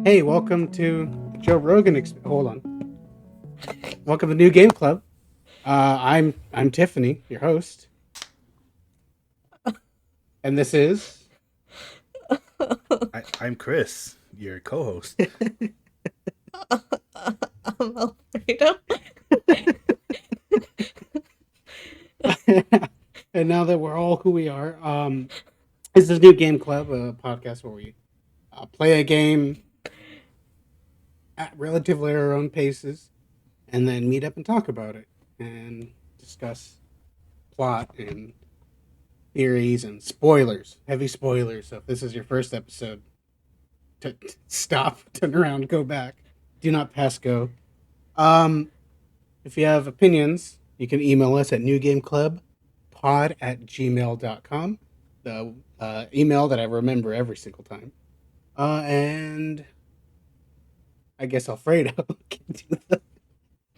Hey, welcome to Joe Rogan. Hold on. Welcome to New Game Club. I'm Tiffany, your host, and this is. I'm Chris, your co-host. I'm Alfredo. And now that we're all who we are, this is New Game Club, a podcast where we play a game at relatively our own paces, and then meet up and talk about it and discuss plot and theories and spoilers, heavy spoilers. So if this is your first episode, stop, turn around, go back. Do not pass go. Um, if you have opinions, you can email us at newgameclubpod@gmail.com. The email that I remember every single time. And I guess Alfredo can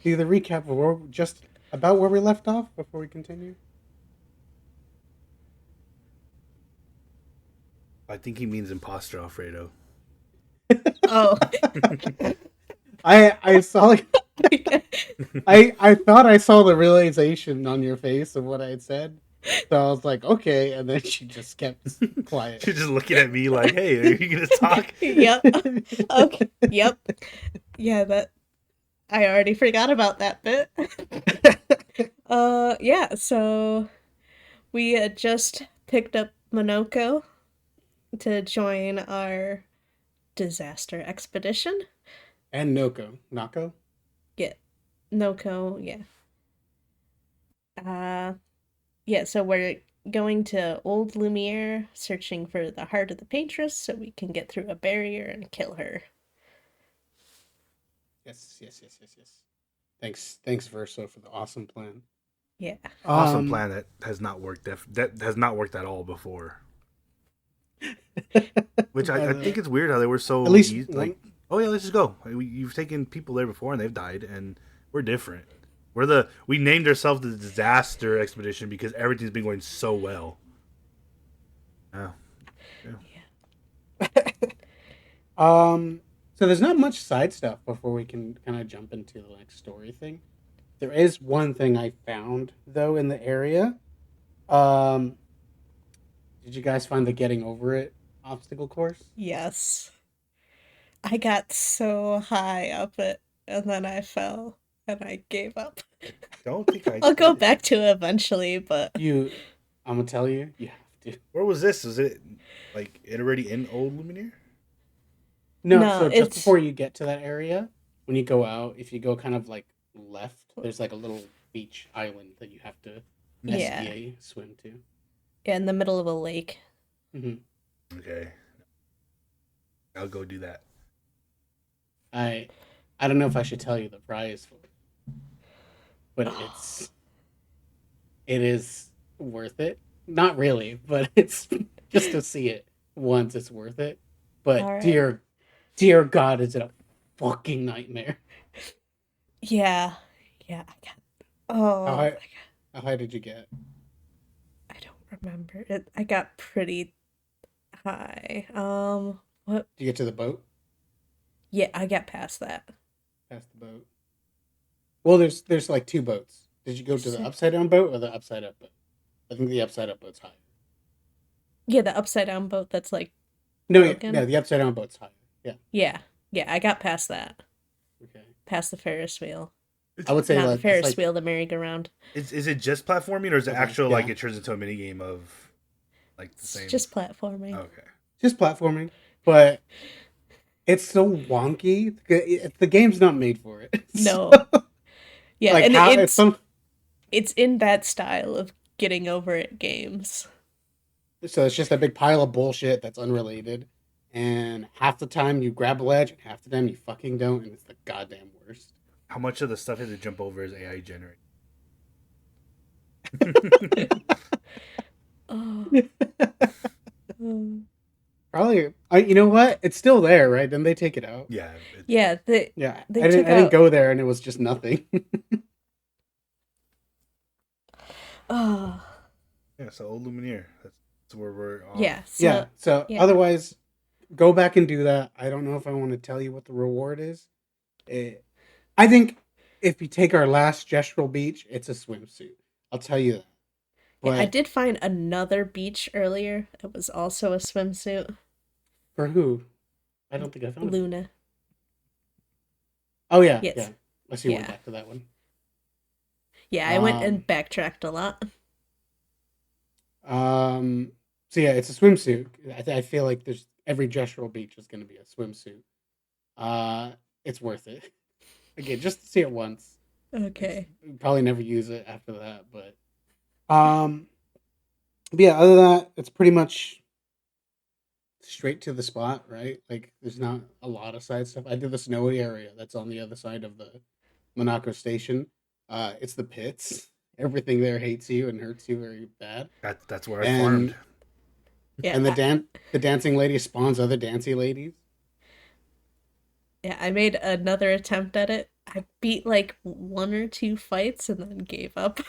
do the recap of just about where we left off before we continue. I think he means imposter Alfredo. Oh. I saw I thought I saw the realization on your face of what I had said. So I was like, okay, and then she just kept quiet. She's just looking at me like, hey, are you gonna talk? Yep. Okay. Yep. Yeah, that I already forgot about that bit. Yeah, so we had just picked up Monoko to join our disaster expedition. And Nako. Yeah. Noko, yeah. Uh yeah, so we're going to Old Lumiere searching for the heart of the paintress so we can get through a barrier and kill her. Yes. Thanks, Verso, for the awesome plan. Yeah. Awesome plan that has not worked. That has not worked at all before. Which I think it's weird how they were so at least easy, like, oh yeah, let's just go. You've taken people there before and they've died, and we're different. We named ourselves the disaster expedition because everything's been going so well. Yeah. So there's not much side stuff before we can kind of jump into the next story thing. There is one thing I found though in the area. Um, did you guys find the getting over it obstacle course? Yes. I got so high up it and then I fell and I gave up. Don't think I I'll go did. back to it eventually, but I'm gonna tell you, you have to. Where was this? Was it like it already in Old Lumiere? No, no, so just it's before you get to that area, when you go out, if you go kind of like left, there's like a little beach island that you have to yeah, SDA swim to. in the middle of a lake. Okay, I'll go do that. I I don't know if I should tell you the prize for it, but it is worth it. Not really, but it's just to see it once. It's worth it. All But right. dear God, is it a fucking nightmare? Yeah. Yeah, I got How oh high? my god. How high did you get? I don't remember. I got pretty high. What? Did you get to the boat? Yeah, I got past that. Past the boat. Well, there's like two boats. Did you go to the So, upside down boat or the upside up boat? I think the upside up boat's higher. yeah, the upside down boat that's like No, yeah, broken. no, the upside down boat's higher. Yeah. Yeah. Yeah, I got past that. Okay. Past the Ferris wheel. I would say Not the like it's Ferris like wheel, the merry-go-round. Is it just platforming or is it okay, actual like yeah, it turns into a mini game of like the It's same? just platforming. Okay. just platforming, but it's so wonky. The game's not made for it. So, No. Yeah, like and how it's some. it's in that style of getting over it games. So it's just a big pile of bullshit that's unrelated, and half the time you grab a ledge, and half the time you fucking don't, and it's the goddamn worst. How much of the stuff you have to jump over is AI generated? Oh. Mm. Probably, you know what? It's still there, right? Then they take it out. Yeah. Yeah, Yeah, they I didn't. took I didn't out go there, and it was just nothing. oh. Yeah. So Old Lumiere. That's where we're off. Yeah, Yeah. so So yeah. otherwise, go back and do that. I don't know if I want to tell you what the reward is. I think if you take our last gestural beach, it's a swimsuit. I'll tell you that. Yeah, I But did find another beach earlier. It was also a swimsuit. for who? I don't think I found it. Luna. Oh yeah, yeah. Yes. I see. Went Yeah. back to that one. Yeah, I went Um, and backtracked a lot. um. So yeah, it's a swimsuit. I feel like there's every gestural beach is going to be a swimsuit. Uh, it's worth it. Again, just to see it once. It's Okay. probably never use it after that, um, but yeah. Other than that, it's pretty much straight to the spot, right? Like, there's not a lot of side stuff. I did the snowy area that's on the other side of the Monaco station. It's the pits. Everything there hates you and hurts you very bad. That's where I farmed. And Yeah, and the dancing lady spawns other dancing ladies. yeah, I made another attempt at it. I beat like one or two fights and then gave up.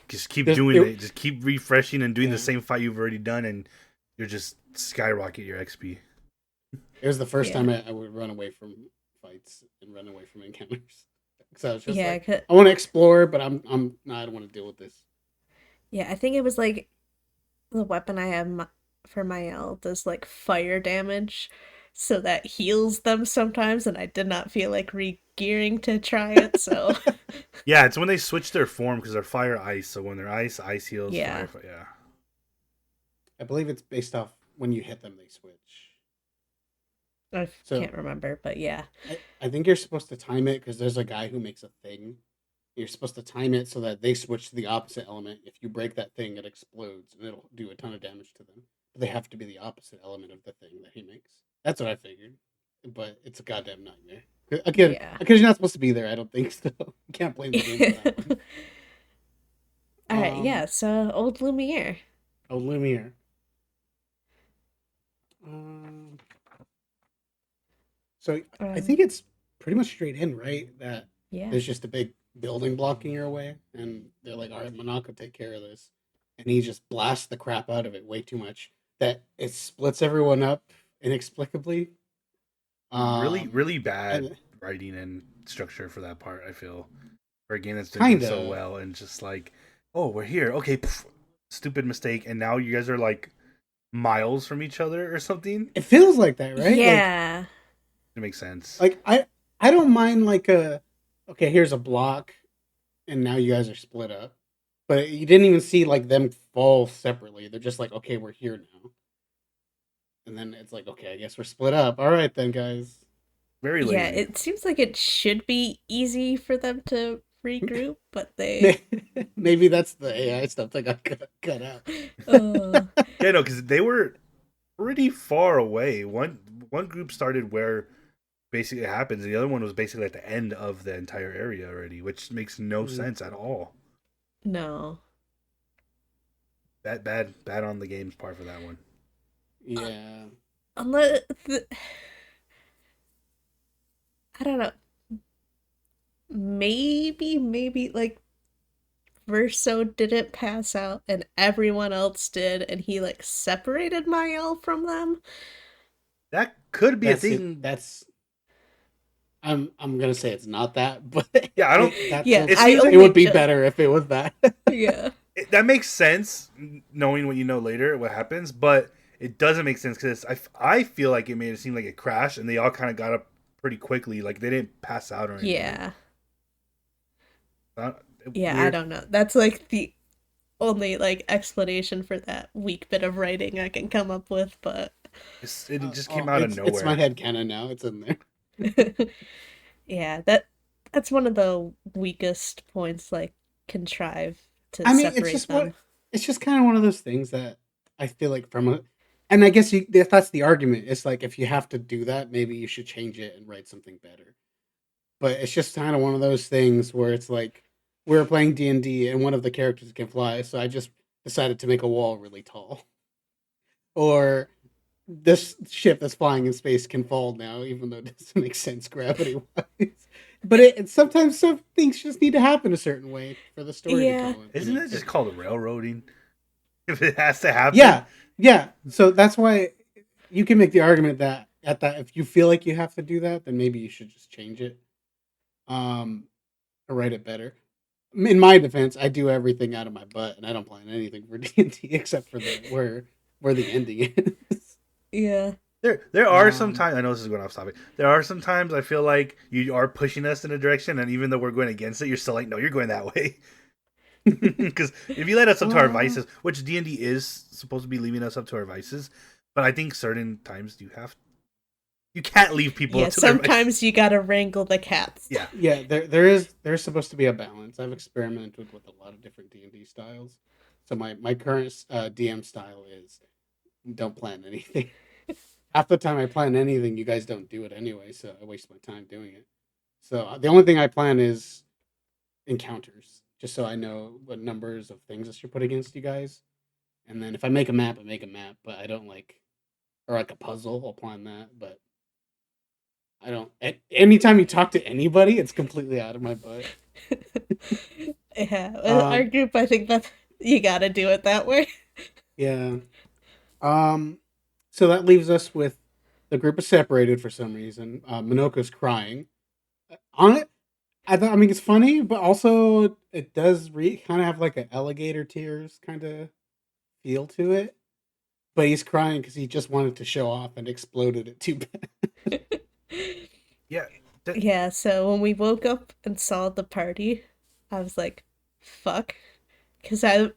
Just keep There's- doing there- it. Just keep refreshing and doing Yeah. the same fight you've already done, and you're just skyrocket your XP. It was the first Yeah. time I would run away from fights and run away from encounters. So I was just Yeah, like, 'cause- I want to explore, but no, I don't want to deal with this. yeah, I think it was like the weapon I have for Mael does like fire damage, so that heals them sometimes, and I did not feel like re-gearing to try it, so Yeah, it's when they switch their form because they're fire ice. So when they're ice heals. Yeah. Fire, yeah. I believe it's based off when you hit them, they switch. I So- can't remember, but yeah. I think you're supposed to time it because there's a guy who makes a thing. You're supposed to time it so that they switch to the opposite element. If you break that thing, it explodes and it'll do a ton of damage to them. But they have to be the opposite element of the thing that he makes. That's what I figured. But it's a goddamn nightmare. Again, Yeah. because you're not supposed to be there, I don't think so. You can't blame the game for that one. All right, Um, yeah, so Old Lumiere. Oh, Lumiere. Um, so I think it's pretty much straight in, right? That Yeah. there's just a big building blocking your way, and they're like, "All right, Monaco, take care of this," and he just blasts the crap out of it way too much that it splits everyone up inexplicably. Really bad and- writing and structure for that part. I feel for a game that's doing so Kinda. well, and just like, oh, we're here. Okay, stupid mistake, and now you guys are like miles from each other or something. It feels like that, right? Yeah. It makes sense. Like I don't mind like okay, here's a block, and now you guys are split up, but you didn't even see like them fall separately. They're just like, okay, we're here now. And then it's like, okay, I guess we're split up. All right, then, guys. Very lazy. Yeah, it seems like it should be easy for them to regroup, but they Maybe that's the AI stuff that got cut out. Yeah, no, because they were pretty far away. One group started where basically it happens, and the other one was basically at the end of the entire area already, which makes no sense at all. No. Bad on the game's part for that one. Yeah. Unless I don't know. Maybe like Verso didn't pass out and everyone else did, and he like separated Mael from them. That could be That's a it. thing. That's. I'm gonna say it's not that, but Yeah, I don't- Yeah, it I seems like it would be only better if it was that. Yeah. That makes sense, knowing what you know later, what happens, but it doesn't make sense because I feel like it made it seem like it crashed, and they all kind of got up pretty quickly, like they didn't pass out or anything. Yeah. Yeah, I Weird. don't know. That's like the only like explanation for that weak bit of writing I can come up with, but It just came out of It's nowhere. my head canon now. It's in there. yeah, that's one of the weakest points, like contrive to I mean, separate it's just them. it's just kind of one of those things that I feel like and I guess if that's the argument, it's like if you have to do that, maybe you should change it and write something better. But it's just kind of one of those things where it's like we were playing D&D and one of the characters can fly, so I just decided to make a wall really tall. Or this ship that's flying in space can fall now, even though it doesn't make sense gravity-wise. But sometimes some things just need to happen a certain way for the story Yeah. to go. Isn't that just called railroading? If it has to happen. Yeah. So that's why you can make the argument that at that if you feel like you have to do that, then maybe you should just change it, um, or write it better. In my defense, I do everything out of my butt, and I don't plan anything for D&D except for the where the ending is. Yeah. There are some Um, times, I know this is going off topic. There are some times I feel like you are pushing us in a direction, and even though we're going against it, you're still like, no, you're going that way. Because if you let us up to our uh, vices, which D&D is supposed to be leaving us up to our vices, but I think certain times you can't leave people Yeah, up to their vices. sometimes you gotta wrangle the cats. Yeah, yeah, there's supposed to be a balance. I've experimented with a lot of different D&D styles. So my current DM style is don't plan anything. Half the time I plan anything, you guys don't do it anyway, so I waste my time doing it. So the only thing I plan is encounters, just so I know what numbers of things I should put against you guys. And then if I make a map, I make a map, but I don't like or like a puzzle. I'll plan that, but I don't. Anytime you talk to anybody, it's completely out of my butt. Yeah, our Um, group, I think that you gotta do it that way. yeah. Um, so that leaves us with the group is separated for some reason. Minoko's crying. On it, I mean, it's funny, but also it does kind of have like an alligator tears kind of feel to it. But he's crying because he just wanted to show off and exploded it too bad. yeah. Yeah, so when we woke up and saw the party, I was like, fuck. Because I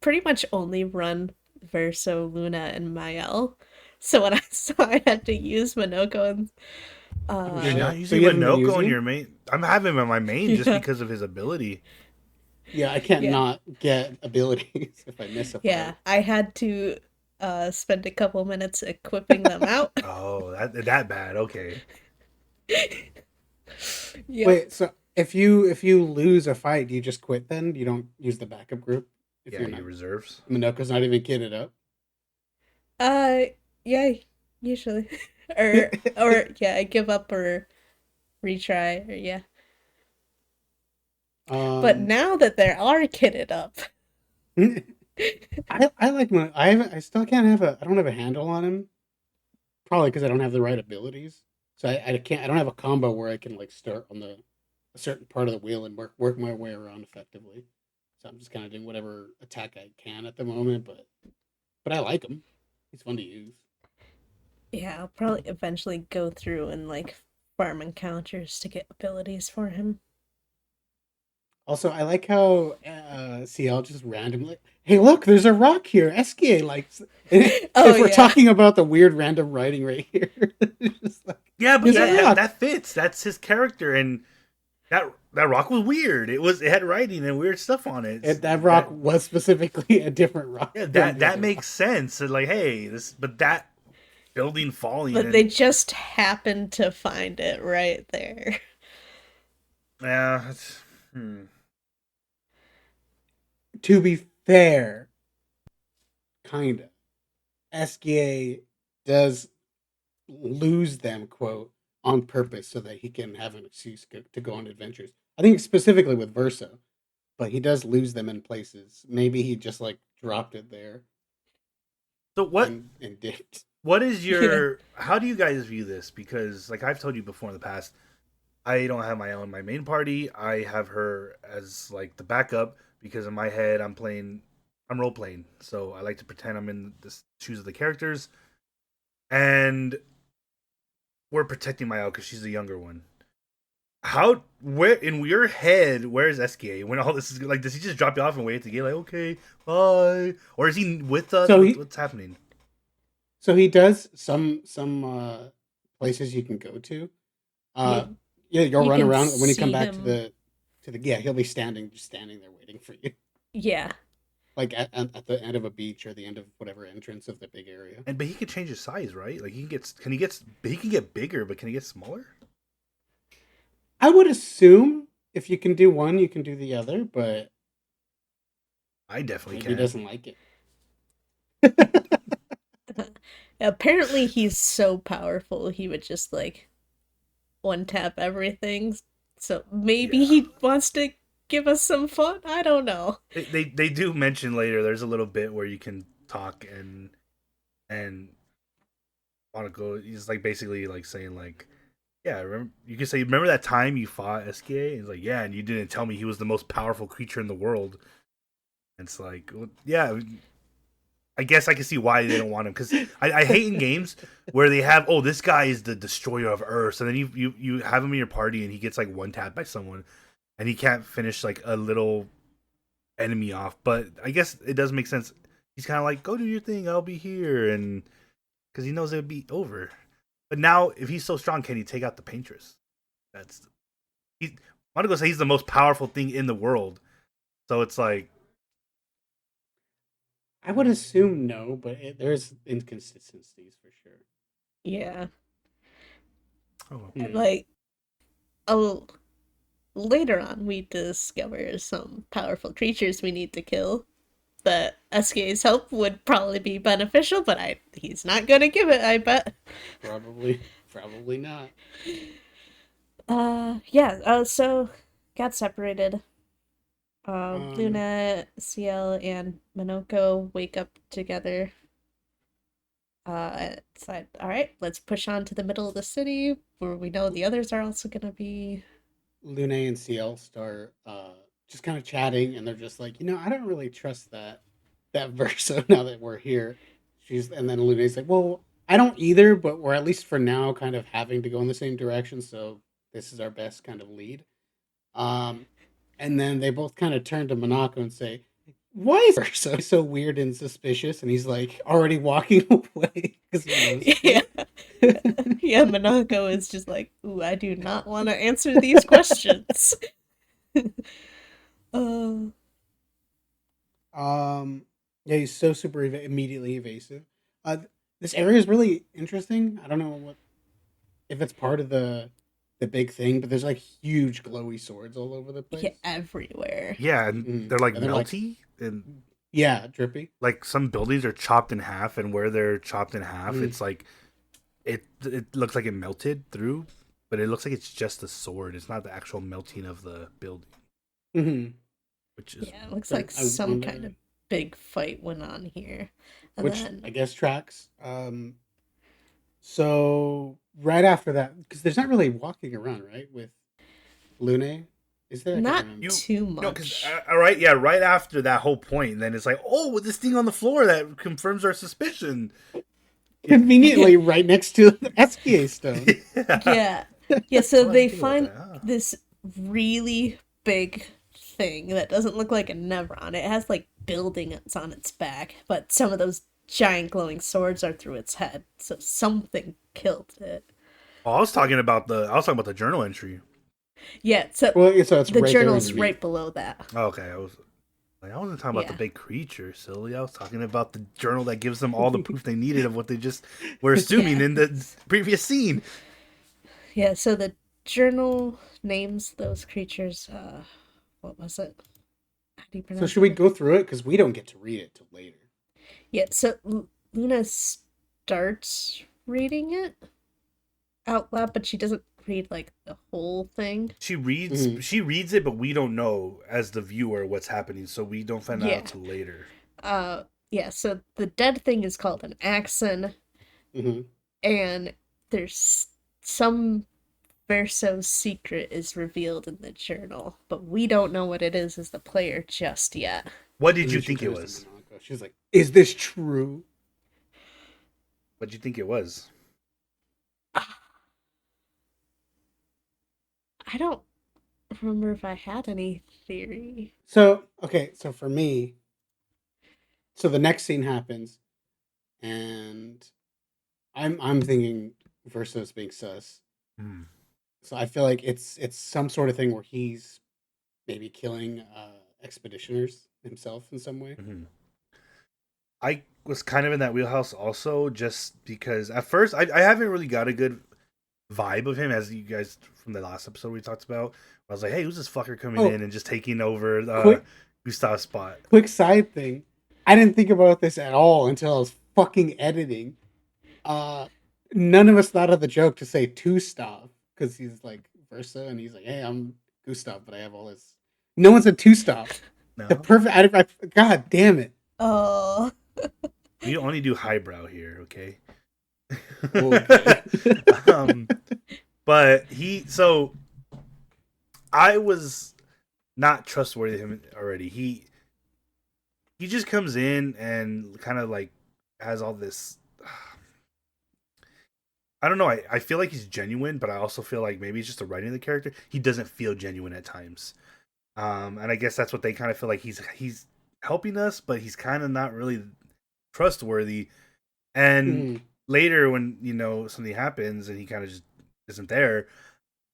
pretty much only run Verso, Luna, and Mael. So when I saw I had to use Minoko and Oh You're not shit! So using you haven't been Minoko on using your him? main. I'm having him on my main just yeah, because of his ability. Yeah, I can't yeah, not get abilities if I miss a yeah, fight. I had to spend a couple minutes equipping them out. Oh, that bad. Okay. Yep. Wait, so if you lose a fight, do you just quit then? You don't use the backup group if Yeah, you're your not reserves. Minoko's not even kitted up. Uh, yeah, usually. Or yeah, I give up or retry or yeah. But um, now that they are kitted up, I like my I still can't have a I don't have a handle on him. Probably because I don't have the right abilities. So I can't I don't have a combo where I can like start on the a certain part of the wheel and work my way around effectively. So I'm just kind of doing whatever attack I can at the moment, but I like him. He's fun to use. yeah, I'll probably eventually go through and like farm encounters to get abilities for him. Also, I like how CL just randomly, hey, look, there's a rock here. SKA likes. Oh If we're yeah. talking about the weird random writing right here, it's just like, Yeah, but there's a Yeah. rock. that fits. That's his character, and that rock was weird. It had writing and weird stuff on it. And that rock was specifically a different rock Yeah, than the that other makes rock. sense. And like, hey, this, but that building falling But they and just happened to find it right there. yeah, To be fair, kinda. SKA does lose them, quote, on purpose so that he can have an excuse to go on adventures. I think specifically with Verso, but he does lose them in places. Maybe he just like dropped it there so and dipped. what is Yeah. your how do you guys view this? Because like I've told you before in the past, I don't have my main party. I have her as like the backup because in my head I'm role playing. So I like to pretend I'm in the shoes of the characters and we're protecting Mael because she's the younger one. How where in your head where is SKA when all this is like? Does he just drop you off and wait to get like okay bye, or is he with us? So he What's happening? so he does some places you can go to. Yeah, Uh yeah, you'll you run can around when you come see back him. to the yeah, he'll be just standing there waiting for you. Yeah. Like at the end of a beach or the end of whatever entrance of the big area. And but he can change his size, right? Like he can get bigger, but can he get smaller? I would assume if you can do one, you can do the other, but I definitely maybe he can. doesn't like it. Apparently he's so powerful he would just like one tap everything. So maybe Yeah, he wants to give us some fun. I don't know. they do mention later. There's a little bit where you can talk and want to go. He's like basically like saying like, yeah, you can say, remember that time you fought SKA? He's like, yeah, and you didn't tell me he was the most powerful creature in the world. And it's like, well, yeah, I guess I can see why they don't want him because I hate in games where they have, oh, this guy is the destroyer of Earth, and then you have him in your party and he gets like one tapped by someone and he can't finish like a little enemy off. But I guess it does make sense. He's kind of like, go do your thing, I'll be here, and because he knows it'll be over. But now, if he's so strong, can he take out the paintress? That's he. I want to go say he's the most powerful thing in the world. So it's like, I would assume no, but there's inconsistencies for sure. Yeah. oh, And like oh later on we discover some powerful creatures we need to kill. That SK's help would probably be beneficial, but he's not gonna give it, I bet. Probably not. Yeah, so got separated. Um, Luna, CL, and Minoko wake up together. Decide, all right, let's push on to the middle of the city where we know the others are also gonna be. Lune and CL start just kind of chatting, and they're just like, I don't really trust that verso now that we're here. And then Lune's like, well, I don't either, but we're at least for now kind of having to go in the same direction, so this is our best kind of lead. Um, and then they both kind of turn to Monaco and say, why is verso so weird and suspicious? And he's like already walking away because he knows Yeah. it. Yeah, Minako is just like, ooh, I do not want to answer these questions. uh, Yeah, he's so super immediately evasive. This area is really interesting. I don't know if it's part of the big thing, but there's like huge glowy swords all over the place. yeah, everywhere. yeah, and they're like And they're like, melty, and yeah, drippy. like some buildings are chopped in half, and where they're chopped in half, Mm. it's like it looks like it melted through, but it looks like it's just the sword. It's not the actual melting of the building, Mm-hmm. which is Yeah, it looks So like I some wonder, kind of big fight went on here. And which then I guess tracks. So right after that, because there's not really walking around, right, with Lune, is there? I can't not remember. you too no, because much. right, yeah, right after that whole point, then it's like, oh, with this thing on the floor that confirms our suspicion. Conveniently, right next to the SPA stone. Yeah. Yeah, so Oh, I they didn't think about find that. Huh. this really big thing that doesn't look like a Nevron. It has like buildings on its back, but some of those giant glowing swords are through its head. So something killed it. Oh, I was talking about the journal entry. Yeah, so Well, so it's the right there journal's underneath. right below that. Oh, okay, I wasn't talking about the Yeah. big creature, silly. I was talking about the journal that gives them all the proof they needed of what they just were assuming Yeah. in the previous scene. Yeah, so the journal names those creatures what was it? How do you So pronounce should we it? go through it because we don't get to read it till later? Yeah, so Luna starts reading it out loud, but she doesn't read like the whole thing. Mhm. She reads it, but we don't know as the viewer what's happening, so we don't find that Yeah. out till later. Yeah, so the dead thing is called an axon, Mm-hmm. and there's some verso secret is revealed in the journal, but we don't know what it is as the player just yet. What did you think it was? She's like, "Is this true?" What did you think it was? I don't remember if I had any theory. So okay, so for me, so the next scene happens, and I'm thinking Verso's being sus. Hmm. So I feel like it's some sort of thing where he's maybe killing expeditioners himself in some way. Mm-hmm. I was kind of in that wheelhouse also, just because at first I haven't really got a good vibe of him, as you guys from the last episode we talked about. I was like, hey, who's this fucker coming Oh, in and just taking over quick Gustav's spot? quick side thing. I didn't think about this at all until I was fucking editing. Uh, None of us thought of the joke to say to stop because he's like Versa and he's like, hey, I'm Gustav, but I have all this. No one said to stop. No, The perfect. God damn it. Oh, we only do highbrow here, okay? Okay. um, but I was not trustworthy of him already. He just comes in and kind of like has all this. I don't know. I feel like he's genuine, but I also feel like maybe it's just the writing of the character. He doesn't feel genuine at times, and I guess that's what they kind of feel like he's helping us, but he's kind of not really trustworthy. And Mhm. later, when something happens and he kind of just isn't there,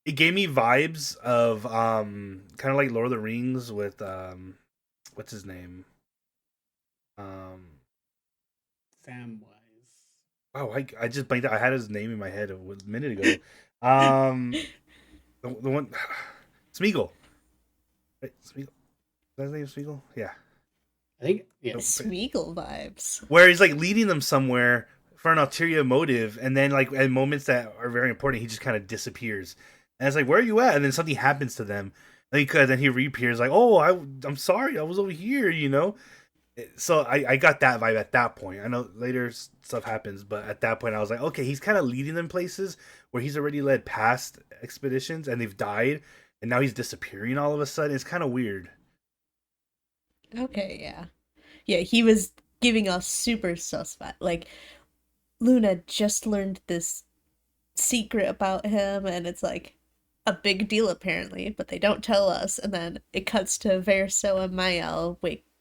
it gave me vibes of kind of like Lord of the Rings with what's his name? Um, Samwise. wow, I just blanked out. I had his name in my head a minute ago. Um, the one Smeagol. Right, Smeagol. Is that his name, Smeagol? Yeah. I think yeah. Smeagol vibes. Where he's like leading them somewhere for an ulterior motive, and then like at moments that are very important, he just kind of disappears. And it's like, where are you at? And then something happens to them. Then he reappears like, oh, I'm sorry, I was over here, So I got that vibe at that point. I know later stuff happens, but at that point I was like, okay, he's kind of leading them places where he's already led past expeditions and they've died, and now he's disappearing all of a sudden. It's kind of weird. Okay, yeah. Yeah, he was giving us super suspect. Like, Luna just learned this secret about him, and it's like a big deal apparently, but they don't tell us. And then it cuts to Verso and Mael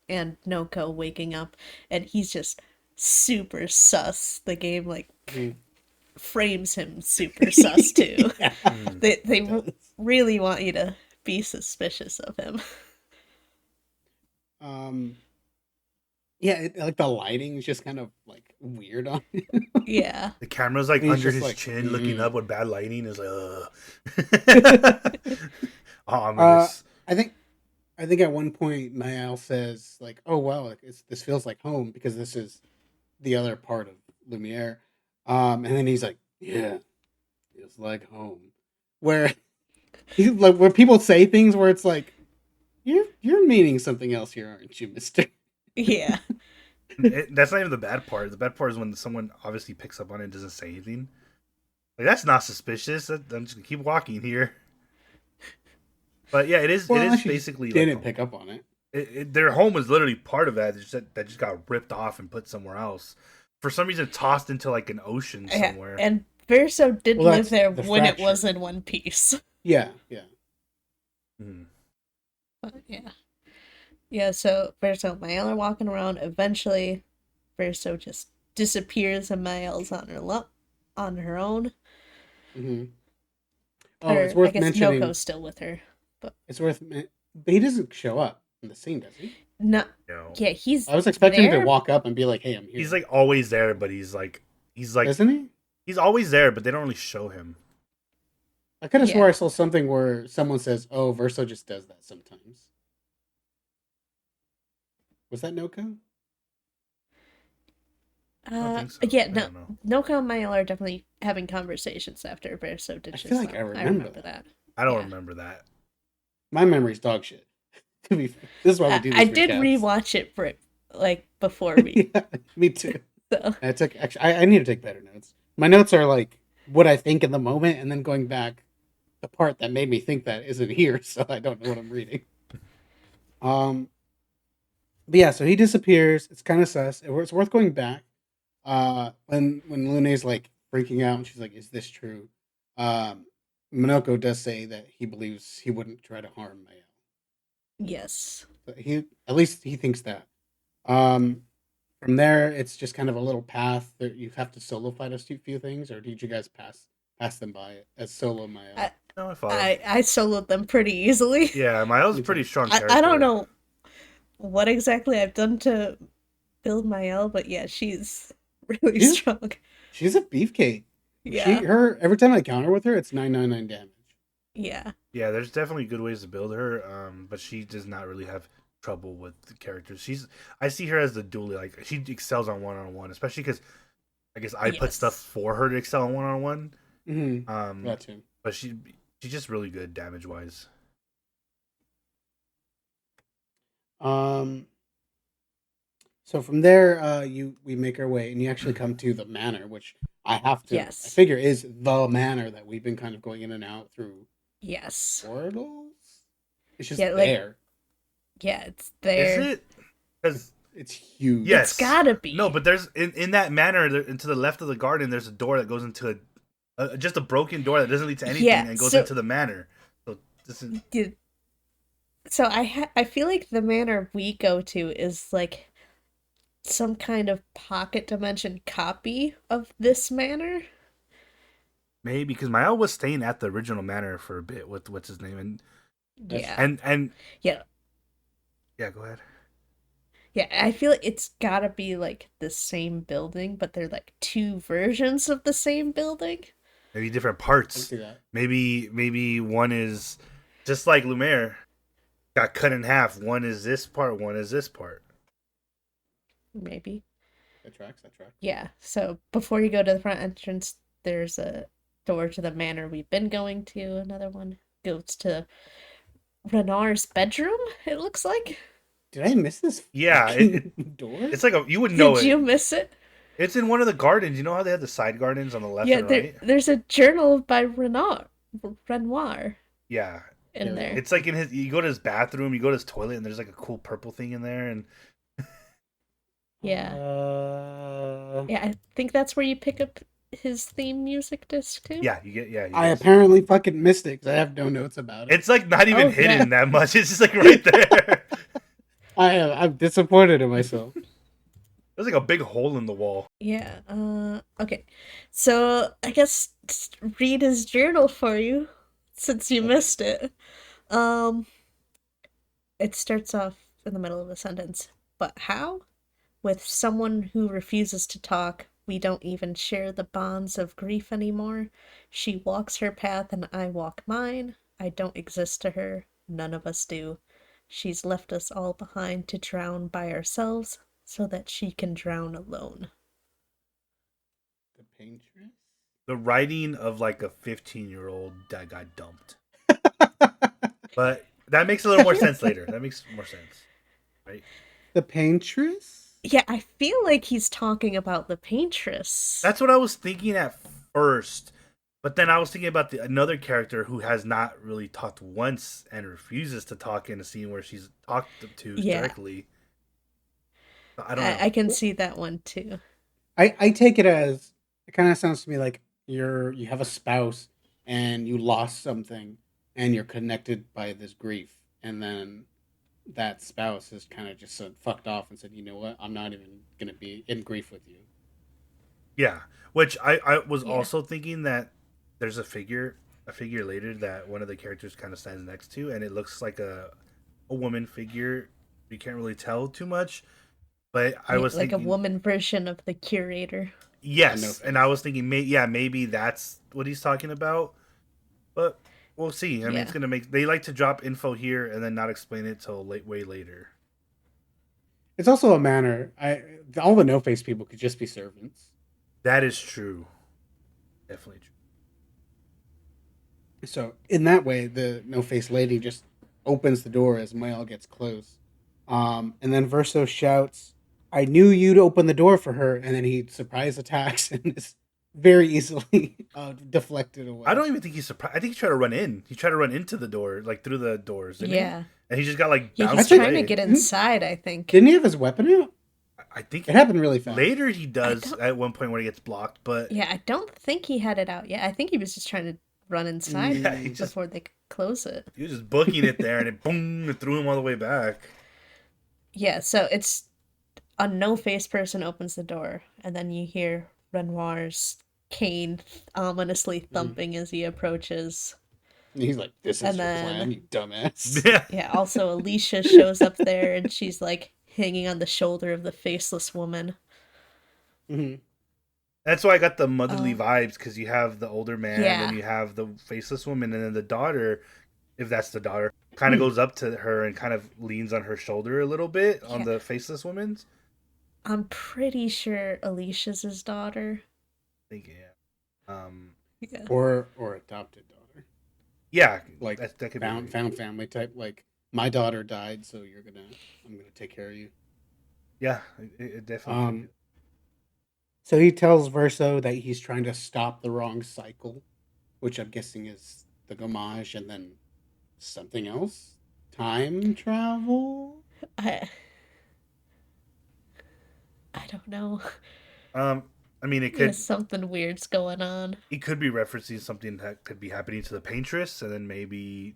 and Noko waking up, and he's just super sus. The game like Mhm. frames him super sus too. Yeah, Hmm. They it does. really want you to be suspicious of him. Um, yeah, like the lighting is just kind of like weird on it. Yeah. The camera's like And he's under just his like, chin, looking up with bad lighting. Is like, uh, ominous. I think I think at one point Niall says like, "Oh wow, like this feels like home because this is the other part of Lumiere," and then he's like, "Yeah, it's like home," where he's like where people say things where it's like, "You're meaning something else here, aren't you, Mister?" Yeah. That's not even the bad part. The bad part is when someone obviously picks up on it and doesn't say anything. Like that's not suspicious. I'm just gonna keep walking here. But yeah, it is. It Well, is unless you just basically like didn't home. pick up on it. Their home was literally part of that. That just got ripped off and put somewhere else. For some reason, tossed into like an ocean Yeah. somewhere. And Verso did Well, live that's there the when it fracture. was in one piece. Yeah, yeah. Hmm. But yeah. Yeah, so Verso and Mael are walking around. Eventually, Verso just disappears and Mael's on her own. Hmm. Oh, it's Or I worth guess mentioning. Noko's still with her. But It's worth, but he doesn't show up in the scene, does he? no, No, yeah, he's I was expecting him to there. walk up and be like, "Hey, I'm he's here," like always there, but he's like doesn't he? he's always there, but they don't really show him. I could have swore I Yeah. saw something where someone says, "Oh, Verso just does that sometimes." Was that Noko? I don't think so. Yeah, I no, don't know. Noko and Mael are definitely having conversations after Verso I feel ditches like I them. I remember remember that. that. I don't Yeah. remember that. My memory's dog shit. This is why we do I these did recaps. rewatch it for like before we Yeah, me too. so I took actually. I need to take better notes. My notes are like what I think in the moment, and then going back, the part that made me think that isn't here, so I don't know what I'm reading. Um, but yeah, so he disappears. It's kind of sus. It's worth going back. When Lune's like freaking out, and she's like, "Is this true?" Um, Minoko does say that he believes he wouldn't try to harm Maya. yes. So he at least he thinks that. Um, from there, it's just kind of a little path that you have to solo fight a few things, or did you guys pass them by as solo Maya? I No, I follow. I soloed them pretty easily. Yeah, Miles a Me pretty too. strong I don't character. know what exactly I've done to build Mael, but yeah, she's really She's strong. she's a beefcake. Yeah. Every time I counter with her, it's 999 damage. Yeah. Yeah, there's definitely good ways to build her, but she does not really have trouble with the characters. I see her as the dually, like she excels on one, especially because I guess I put stuff Yes. for her to excel on one. Mm-hmm. Um, That too. but she's just really good damage wise. Um. So from there, we make our way, and you actually come to the manor, which I have to. I Yes. figure is the manor that we've been kind of going in and out through Yes. portals. It's just Yeah, like there. yeah, it's Is there. it? Because It's huge. It's yes, gotta no, be. but there's in that manor to the left of the garden. There's a door that goes into just a broken door that doesn't lead to anything Yeah, and goes so into the manor. So this is the- I feel like the manor we go to is like some kind of pocket dimension copy of this manor. maybe because Mael was staying at the original manor for a bit with what's his name That's Yeah. true. and Yeah. yeah, go ahead. Yeah, I feel like it's gotta be like the same building, but they're like two versions of the same building. Maybe different I can parts. see that. Maybe one is just like Lumiere got cut in half. One is this part. One is this part. Maybe. That tracks. That tracks. Yeah. So before you go to the front entrance, there's a door to the manor we've been going to. Another one goes to Renar's bedroom, it looks like. Did I miss this Yeah, fucking door? it's like you would know Did it. you miss it? It's in one of the gardens. You know how they have the side gardens on the left Yeah, and right? there's a journal by Renoir Yeah, in Ariel. there. it's like in his. You go to his bathroom, you go to his toilet, and there's like a cool purple thing in there. And Yeah. Uh, Yeah, I think that's where you pick up his theme music disc too. yeah, you get you I guys. apparently fucking missed it because I have no notes about it. It's like not even Oh, hidden yeah. that much. It's just like right there. I'm disappointed in myself. There's like a big hole in the wall. Yeah. Okay. So I guess read his journal for you since you Okay. missed it. Um, it starts off in the middle of a sentence. But how? With someone who refuses to talk, we don't even share the bonds of grief anymore. She walks her path and I walk mine. I don't exist to her. None of us do. She's left us all behind to drown by ourselves so that she can drown alone. The paintress? The writing of like a 15-year-old that got dumped. But that makes a little more sense later. That makes more sense, right? The paintress? Yeah, I feel like he's talking about the paintress. That's what I was thinking at first. But then I was thinking about another character who has not really talked once and refuses to talk in a scene where she's talked to Yeah. directly. I don't know. I can see that one too. I take it as it kind of sounds to me like you have a spouse and you lost something and you're connected by this grief, and then that spouse has kind of just said fucked off and said, you know what, I'm not even gonna be in grief with you. Yeah, which I was Yeah. also thinking that there's a figure later that one of the characters kind of stands next to, and it looks like a woman figure. You can't really tell too much, but I Yeah, was like thinking a woman version of the curator. yes, No-face. and I was thinking maybe that's what he's talking about, but we'll see. I mean, it's Yeah. gonna make they like to drop info here and then not explain it till way later. It's also a manner. All the no face people could just be servants. That is true, definitely true. So in that way, the no face lady just opens the door as Mael gets close. And then Verso shouts, "I knew you'd open the door for her," and then he surprise attacks and is very easily deflected away. I don't even think he's surprised. I think he tried to run in. He tried to run into the door, like through the doors. Didn't Yeah. he? And he just got like Yeah, bounced he's trying away. to get inside, I think. Didn't he have his weapon out? I think It happened really fast. later he does don't- at one point when he gets blocked, but Yeah, I don't think he had it out yet. I think he was just trying to run inside yeah, he just before they could close it. he was just booking it there, and it boom, it threw him all the way back. Yeah, so it's a no-face person opens the door, and then you hear Renoir's cane ominously thumping as he approaches. And he's like, "This is And your then- plan, you dumbass." Yeah, Yeah, also Alicia shows up there, and she's like hanging on the shoulder of the faceless woman. hmm that's why I got the motherly Oh. vibes because you have the older man, Yeah. and you have the faceless woman, and then the daughter, if that's the daughter, kind of goes up to her and kind of leans on her shoulder a little bit on Yeah. the faceless woman's. I'm pretty sure Alicia's his daughter. I think Yeah. Or adopted daughter, yeah, like that could found be found family type. Like, my daughter died, so I'm gonna take care of you. yeah, it definitely. Um, So he tells Verso that he's trying to stop the wrong cycle, which I'm guessing is the Gomage, and then something else, time travel. I I don't know. Um, I mean, Yeah, something weird's going on. it could be referencing something that could be happening to the paintress, and then maybe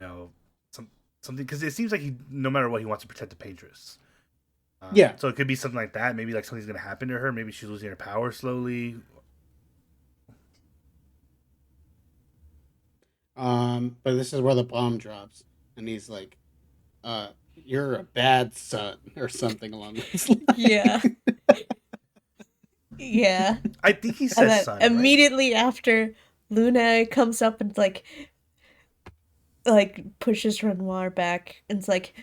you know some something because it seems like he no matter what he wants to protect the paintress. Yeah. So it could be something like that. Maybe like something's gonna happen to her. Maybe she's losing her power slowly. But this is where the bomb drops, and he's like, you're a bad son," or something along those Yeah. lines. Yeah. I think he And says then son, right? immediately after Luna comes up and like pushes Renoir back and's like,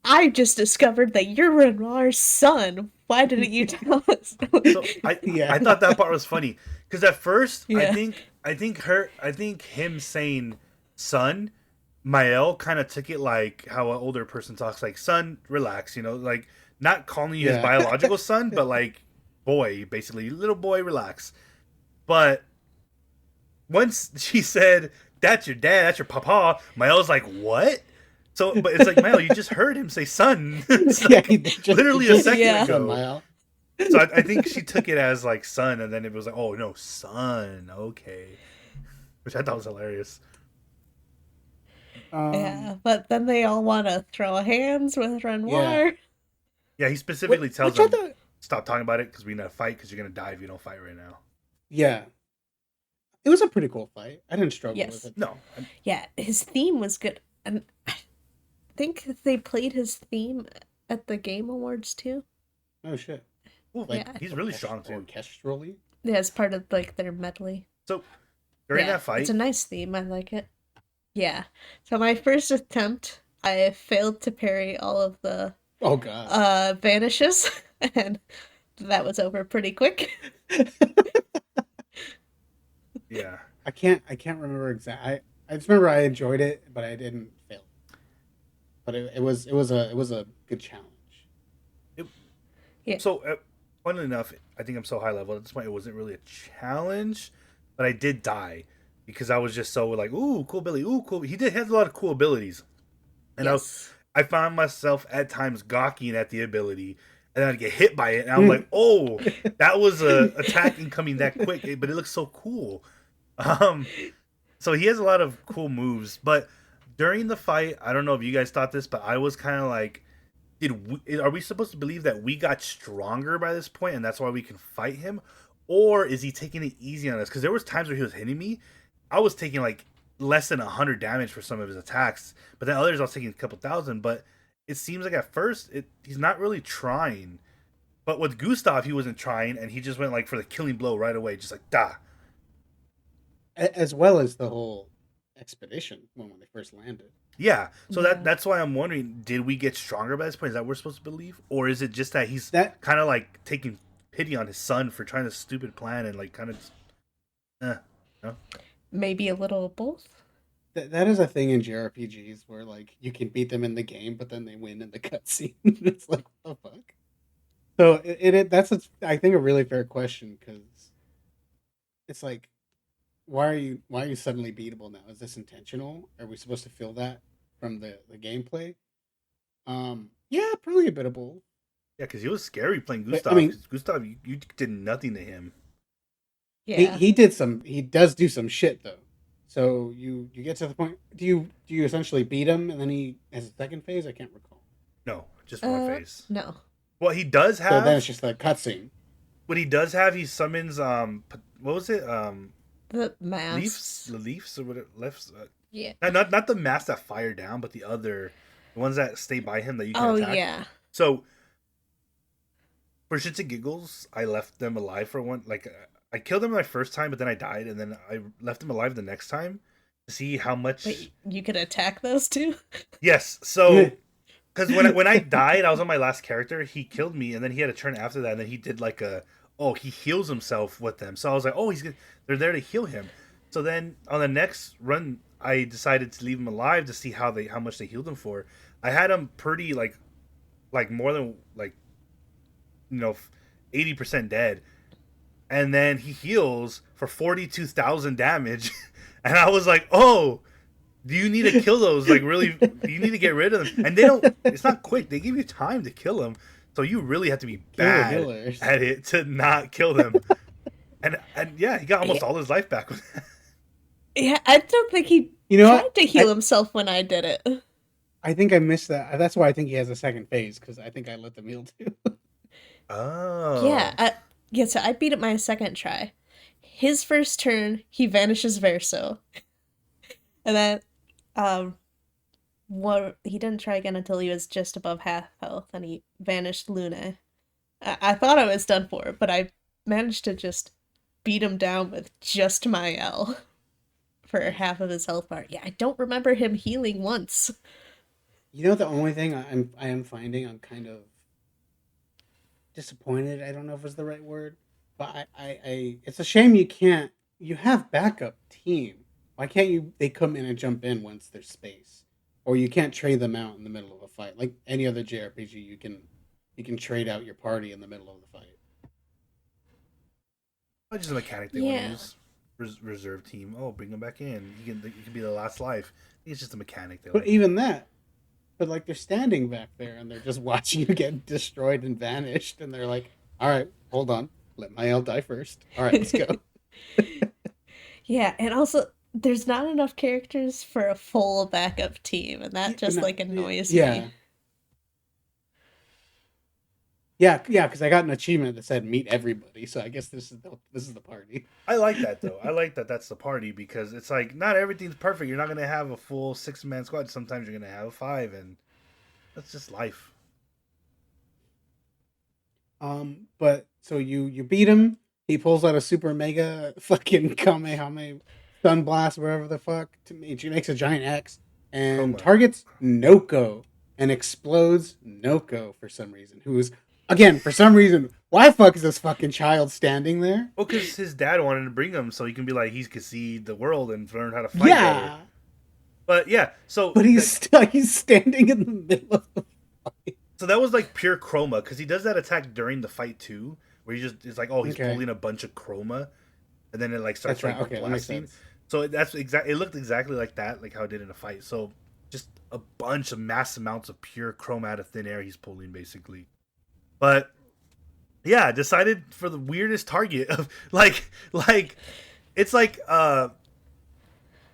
I just discovered that you're Renoir's son. Why didn't you tell us? So I Yeah. thought that part was funny because at first Yeah. I think him saying son, Mael kind of took it like how an older person talks, like son, relax, like not calling you his Yeah. biological son, but like boy, basically little boy, relax. But once she said that's your dad, that's your papa, Mael's like what? So, but it's like Mael, you just heard him say son. It's Yeah, like he literally a just second Yeah. said ago. Mile. So I think she took it as like son, and then it was like, oh no, son, okay, which I thought was hilarious. Yeah, but then they all want to throw hands with Yeah. Renoir. Yeah, he specifically tells Which I them thought, stop talking about it because we're gonna fight because you're gonna die if you don't fight right now. yeah, it was a pretty cool fight. I didn't struggle with Yes. it. No, Yeah, his theme was good. And I think they played his theme at the Game Awards too. Oh shit! well, Like Yeah. he's really strong too. orchestrally. Yeah, as part of like their medley. So during Yeah, that fight, it's a nice theme. I like it. Yeah. So my first attempt, I failed to parry all of the Oh god. vanishes, and that was over pretty quick. yeah, I can't remember exactly. I just remember I enjoyed it, but I didn't fail. But it was a good challenge. it, Yeah. so funnily enough, I think I'm so high level at this point. It wasn't really a challenge, but I did die because I was just so like, ooh, cool ability, ooh, cool. He did have a lot of cool abilities, and Yes. I found myself at times gawking at the ability, and then I'd get hit by it, and I'm like, "Oh, that was a attack incoming that quick," but it looks so cool. Um, so he has a lot of cool moves, but during the fight, I don't know if you guys thought this, but I was kind of like, are we supposed to believe that we got stronger by this point, and that's why we can fight him, or is he taking it easy on us? Because there was times where he was hitting me, I was taking like less than 100 damage for some of his attacks, but then others I was taking a couple thousand. But it seems like at first he's not really trying. But with Gustav, he wasn't trying, and he just went like for the killing blow right away, just like da. As well as the whole expedition when they first landed. Yeah, so Yeah. that's why I'm wondering: did we get stronger by this point? Is that what we're supposed to believe, or is it just that he's That kind of like taking pity on his son for trying this stupid plan and like kind of, you know? Maybe a little of both. that is a thing in JRPGs where like you can beat them in the game, but then they win in the cutscene. It's like what the fuck. So that's I think a really fair question because it's like why are you suddenly beatable now? Is this intentional? Are we supposed to feel that from the gameplay? Yeah, probably a bit of both. Yeah, because he was scary playing But I Gustav. mean, 'Cause Gustav, you did nothing to him. Yeah. he does do some shit though. So you get to the point. Do you essentially beat him and then he has a second phase? I can't recall. No, just one phase. No. What he does So then have, it's just a cutscene. what he does have, he summons what was it The masks. leafs or what leaves? Yeah. Not the masks that fire down, but the ones that stay by him that you can Oh attack. yeah. So for shits and giggles, I left them alive for one. Like I killed them my first time, but then I died, and then I left them alive the next time to see how much. Wait, you could attack those two? Yes, so because when I died, I was on my last character. He killed me, and then he had a turn after that, and then he did like he heals himself with them. So I was like, oh, they're there to heal him. So then on the next run, I decided to leave him alive to see how much they healed him for. I had him pretty like more than like, you know, 80% dead, and then he heals for 42,000 damage, and I was like, oh. Do you need to kill those? Like, really? Do you need to get rid of them? And they don't. It's not quick. They give you time to kill them, so you really have to be Kill the bad healers. at it to not kill them. And yeah, he got almost all his life back with that. Yeah, I don't think he You know tried what? to heal himself when I did it. I think I missed that. That's why I think he has a second phase, because I think I let them heal too. Oh. So I beat it my second try. His first turn, he vanishes verso. And then he didn't try again until he was just above half health, and he vanished Luna. I thought I was done for, but I managed to just beat him down with just my L for half of his health bar. Yeah, I don't remember him healing once. You know, the only thing I am finding, I'm kind of disappointed. I don't know if it's the right word, but I it's a shame you have backup team. Why can't they come in and jump in once there's space? Or you can't trade them out in the middle of a fight. Like any other JRPG, you can trade out your party in the middle of the fight. That's just a mechanic they want to use. Reserve team. Oh, bring them back in. You can be the last life. I think it's just a mechanic. But even that, but like they're standing back there and they're just watching you get destroyed and vanished, and they're like, "All right, hold on, let my L die first. All right, let's go." Yeah, and also there's not enough characters for a full backup team, and that just like annoys me. Yeah, because I got an achievement that said meet everybody, so I guess this is the party. I like that though. I like that that's the party, because it's like not everything's perfect. You're not gonna have a full 6-man squad. Sometimes you're gonna have 5, and that's just life. But so you beat him. He pulls out a super mega fucking Kamehameha stun blast, wherever the fuck. He makes a giant X and targets Noko and explodes Noko for some reason. Who's again, for some reason, why the fuck is this fucking child standing there? Well, because his dad wanted to bring him so he can be like, he can see the world and learn how to fight better. But yeah, but he's standing in the middle of the fight. So that was like pure chroma, because he does that attack during the fight too, where it's like, oh, he's pulling a bunch of chroma, and then it like starts blasting. So it looked exactly like that, like how it did in a fight. So just a bunch of mass amounts of pure chroma out of thin air he's pulling basically. But yeah, decided for the weirdest target of like it's like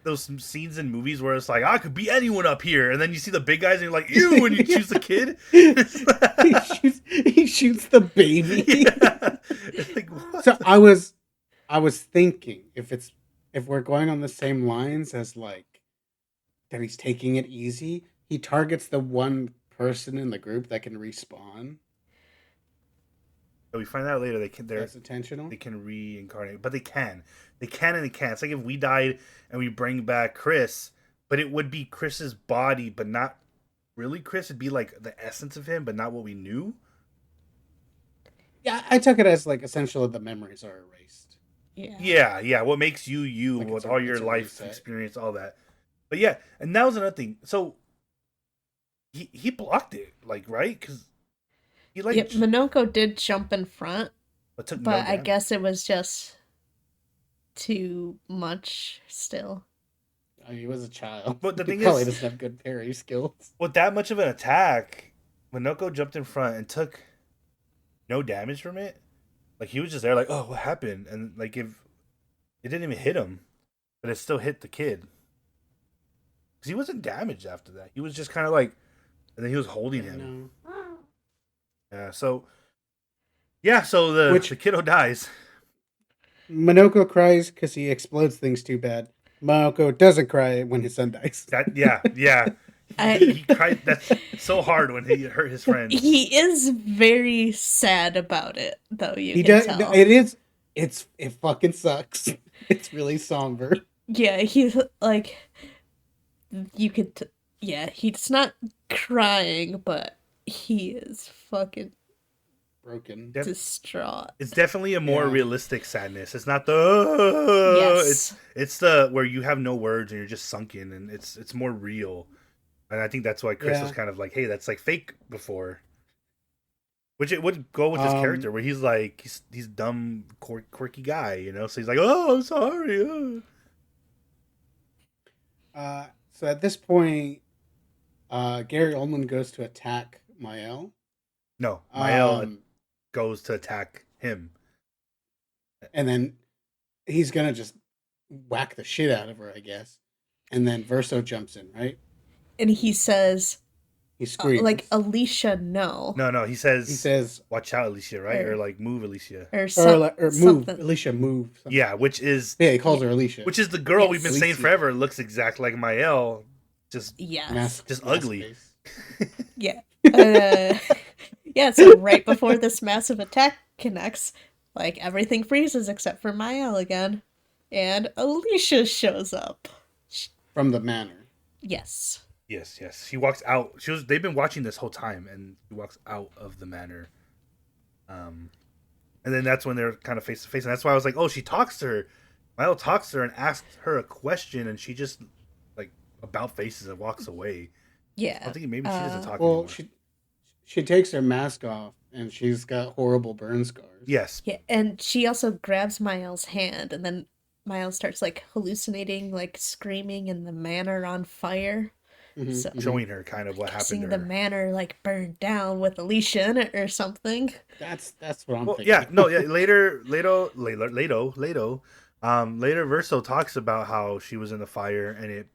those scenes in movies where it's like, I could be anyone up here, and then you see the big guys and you're like, ew, when you choose the kid. he shoots the baby. Yeah. Like, so I was thinking if we're going on the same lines as like that he's taking it easy, he targets the one person in the group that can respawn. We find out later that's intentional. They can reincarnate, but they can and they can't. It's like if we died and we bring back Chris, but it would be Chris's body, but not really Chris. It'd be like the essence of him, but not what we knew. Yeah, I took it as like essentially the memories are erased. Yeah. What makes you like with all your life experience, all that. But yeah, and that was another thing. So he blocked it, like, right? Because Minoko did jump in front, but I guess it was just too much still. I mean, he was a child. But the thing probably doesn't have good parry skills. With that much of an attack, Minoko jumped in front and took no damage from it. Like, he was just there like, oh, what happened? And like, if it didn't even hit him, but it still hit the kid. Because he wasn't damaged after that. He was just kind of like, and then he was holding him. Yeah, so the kiddo dies. Minoko cries because he explodes things too bad. Minoko doesn't cry when his son dies. Yeah. He cried. That's so hard when he hurt his friends. He is very sad about it, though. He can tell. It fucking sucks. It's really somber. Yeah, he's like, you could. He's not crying, but he is fucking broken, distraught. It's definitely a more realistic sadness. It's not the it's the where you have no words and you're just sunken, and it's more real. And I think that's why Chris was kind of like, hey, that's like fake before. Which it would go with his character, where he's like he's dumb, quirky guy, you know. So he's like, "Oh, I'm sorry." So at this point, Gary Oldman goes to attack Mael. No, Mael goes to attack him, and then he's gonna just whack the shit out of her, I guess. And then Verso jumps in, right? And he says, he screams like, Alicia, no. No, he says, "Watch out, Alicia," right? Or like, "Move, Alicia," or move, something. Alicia, move. Something. Yeah, which is he calls her Alicia, which is the girl we've been saying forever looks exactly like Mael, just ugly. Yeah. Yeah. So right before this massive attack connects, like everything freezes except for Mael again, and Alicia shows up from the manor. Yes. Yes. She walks out. They've been watching this whole time, and she walks out of the manor. And then that's when they're kind of face to face, and that's why I was like, "Oh, she talks to her." Mael talks to her and asks her a question, and she just like about faces and walks away. Yeah. I'm thinking maybe she doesn't talk anymore. She takes her mask off, and she's got horrible burn scars. Yes. Yeah, and she also grabs Mael's hand, and then Mael starts like hallucinating, like screaming, and the manor on fire. Mm-hmm, so, showing her kind of what happened to her. The manor like burned down with Alicia in it or something. That's what I'm thinking. Yeah, no, yeah. Later, Verso talks about how she was in the fire and it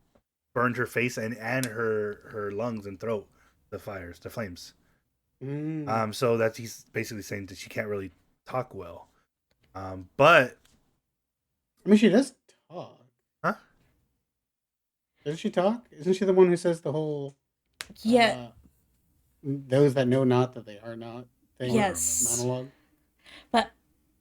burned her face and her lungs and throat. The flames. So that he's basically saying that she can't really talk well. But I mean, she does talk. Huh? Doesn't she talk? Isn't she the one who says the whole those that know not that they are not thing? Yes. Monologue. But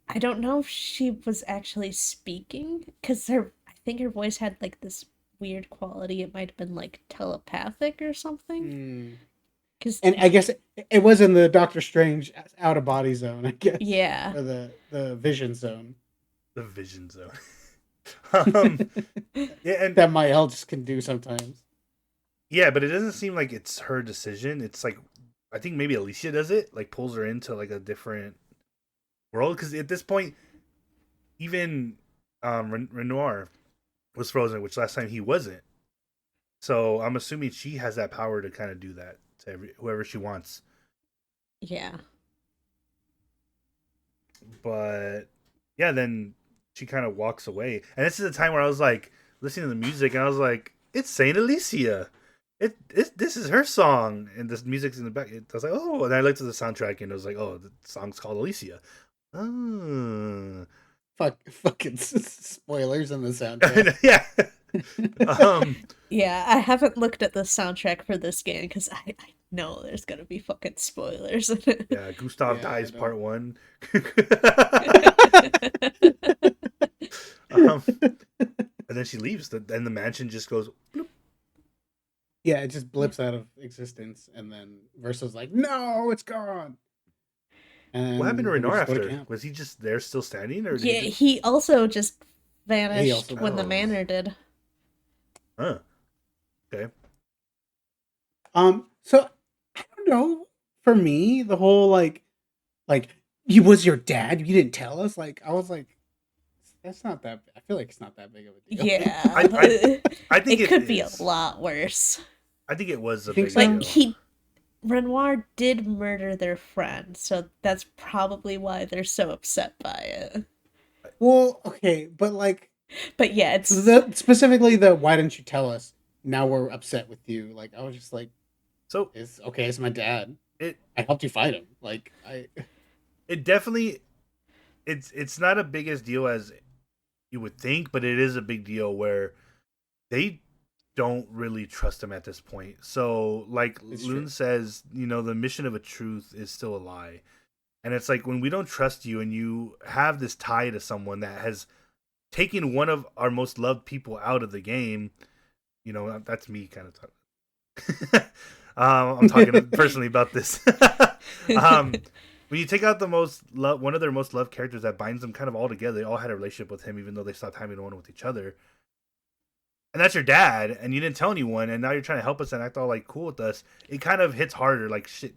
I don't know if she was actually speaking, because I think her voice had like this weird quality. It might have been like telepathic or something. And I guess it was in the Doctor Strange out of body zone, I guess. Yeah. Or the vision zone. The vision zone. Yeah, and that Mael just can do sometimes. Yeah, but it doesn't seem like it's her decision. It's like I think maybe Alicia does it, like pulls her into like a different world. Because at this point, even Renoir was frozen, which last time he wasn't. So I'm assuming she has that power to kind of do that to whoever she wants. Yeah. But yeah, then she kind of walks away, and this is the time where I was like listening to the music, and I was like, "It's Saint Alicia. This is her song," and this music's in the back. I was like, "Oh!" And I looked at the soundtrack, and it was like, "Oh, the song's called Alicia." Oh. Fucking spoilers in the soundtrack. Yeah. Yeah, I haven't looked at the soundtrack for this game because I know there's gonna be fucking spoilers in it. Yeah, Gustav dies part 1. And then she leaves, and the mansion just goes bloop. Yeah, it just blips out of existence, and then Verso's like, "No, it's gone." And what happened to Renoir after? Was he just there still standing? Or he also just vanished when the manor did. Huh. Okay. So I don't know. For me, the whole like he was your dad. You didn't tell us. Like I was like, that's not that. I feel like it's not that big of a deal. Yeah, I think it could be a lot worse. I think it was a big deal. Renoir did murder their friend, so that's probably why they're so upset by it. Well, okay, but yeah, it's specifically the why didn't you tell us? Now we're upset with you. Like I was just like, so it's okay. It's my dad. I helped you fight him. It definitely, it's not a big as deal as you would think, but it is a big deal where they don't really trust him at this point. So, like Loon says, the mission of a truth is still a lie. And it's like when we don't trust you and you have this tie to someone that has taken one of our most loved people out of the game, that's me kind of talking. I'm talking personally about this. When you take out one of their most loved characters that binds them kind of all together, they all had a relationship with him, even though they stopped having one with each other. and that's your dad, and you didn't tell anyone, and now you're trying to help us and act all like cool with us. It kind of hits harder. Like shit,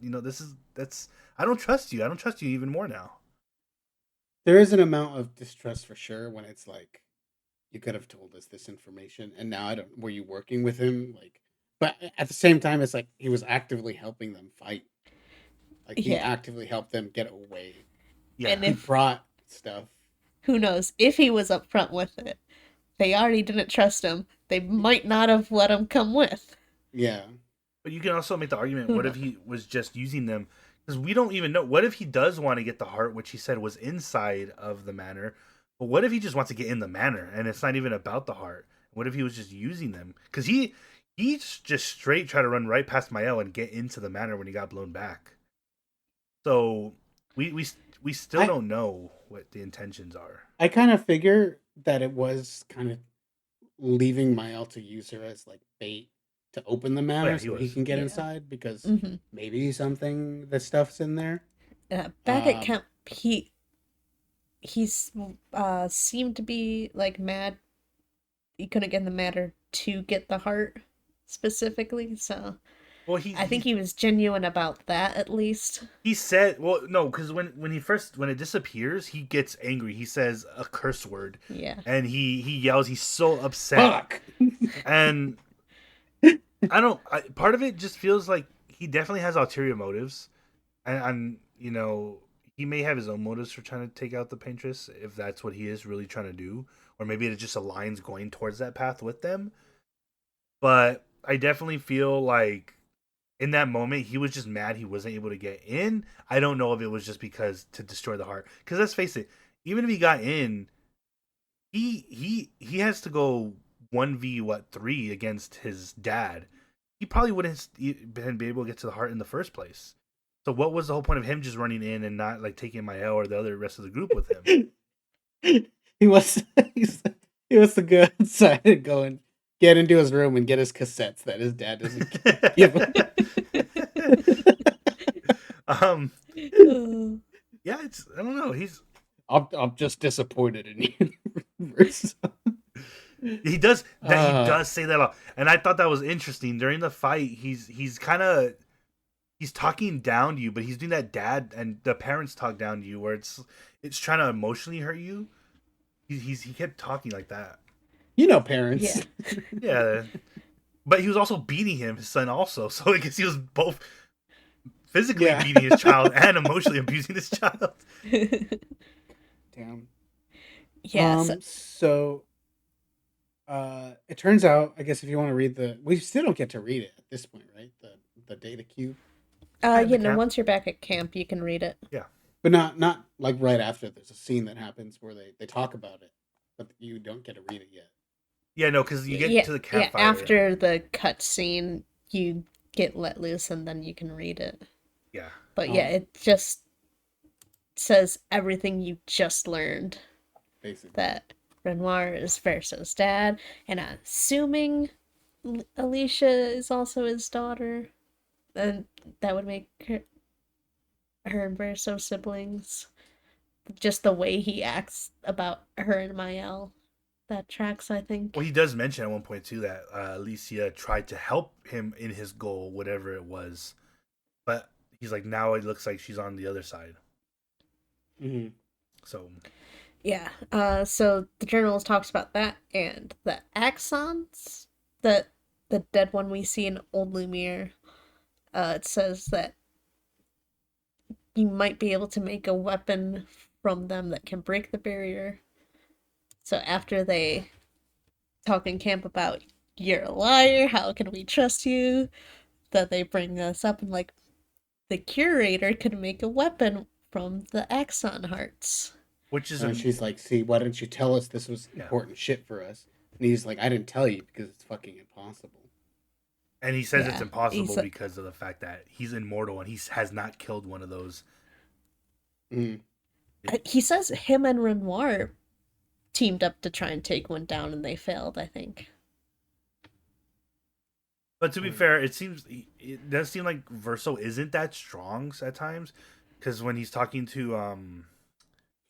that's. I don't trust you. I don't trust you even more now. There is an amount of distrust for sure when it's like you could have told us this information, and now I don't. Were you working with him? Like, but at the same time, it's like he was actively helping them fight. Like he Yeah. actively helped them get away. Yeah, And He if, brought stuff. who knows, if he was upfront with it, they already didn't trust him. They might not have let him come with. Yeah. but you can also make the argument: Who what if knows? he was just using them? Because we don't even know. What if he does want to get the heart, which he said was inside of the manor? But what if he just wants to get in the manor and it's not even about the heart? What if he was just using them? Because he just straight tried to run right past Mael and get into the manor when he got blown back. So we still I don't know what the intentions are. I kind of figure that it was kind of leaving Mael to use her as like bait to open the Oh yeah, manor he so he was. can get Yeah. inside because Hmm. maybe something the stuff's in there. Back at Um, camp, he's seemed to be like mad he couldn't get in the matter to get the heart specifically. So Well, I think he was genuine about that at least. he said, well, no, because when it disappears, he gets angry. He says a curse word, Yeah. and he yells. He's so upset, fuck. and I don't. Part of it just feels like he definitely has ulterior motives, and he may have his own motives for trying to take out the paintress if that's what he is really trying to do, or maybe it just aligns going towards that path with them. But I definitely feel like in that moment he was just mad he wasn't able to get in. I don't know if it was just because to destroy the heart. Because let's face it, even if he got in, he has to go 1v3 against his dad. He probably wouldn't been be able to get to the heart in the first place. So what was the whole point of him just running in and not like taking Mael or the other rest of the group with him? he was he was to go inside and go and get into his room and get his cassettes that his dad doesn't give him. um Oh. yeah, it's I don't know. I'm just disappointed in you. Verso. He does say that a lot. And I thought that was interesting. During the fight, he's kind of he's talking down to you, but he's doing that dad and the parents talk down to you where it's trying to emotionally hurt you. He kept talking like that. Parents. Yeah. Yeah. But he was also beating his son also. So I guess he was both physically Yeah. beating his child and emotionally abusing his child. Damn. Yeah. So, So it turns out, I guess if you want to read we still don't get to read it at this point, right? The data cube, In the camp. once you're back at camp, you can read it. Yeah. but not like right after. There's a scene that happens where they talk about it, but you don't get to read it yet. Yeah, no, because you get Yeah. to the Yeah. campfire. After the cutscene, you get let loose and then you can read it. Yeah. But yeah, it just says everything you just learned. Basically. That Renoir is Verso's dad, and I'm assuming Alicia is also his daughter. And that would make her and Verso siblings. Just the way he acts about her and Mael. That tracks, I think. Well, he does mention at one point too that Alicia tried to help him in his goal, whatever it was, but he's like, now it looks like she's on the other side. Mm-hmm. So Yeah. So the journalist talks about that and the axons that the dead one we see in Old Lumiere. It says that you might be able to make a weapon from them that can break the barrier. So after they talk in camp about you're a liar, how can we trust you? That they bring us up and like the curator could make a weapon from the axon hearts. which is And she's like, "See, why didn't you tell us this was important shit for us?" And he's like, "I didn't tell you because it's fucking impossible." and he says Yeah, it's impossible he's like- because of the fact that he's immortal and he has not killed one of those. Mm. He says him and Renoir teamed up to try and take one down and they failed, I think. But to be fair, it does seem like Verso isn't that strong at times, because when he's talking to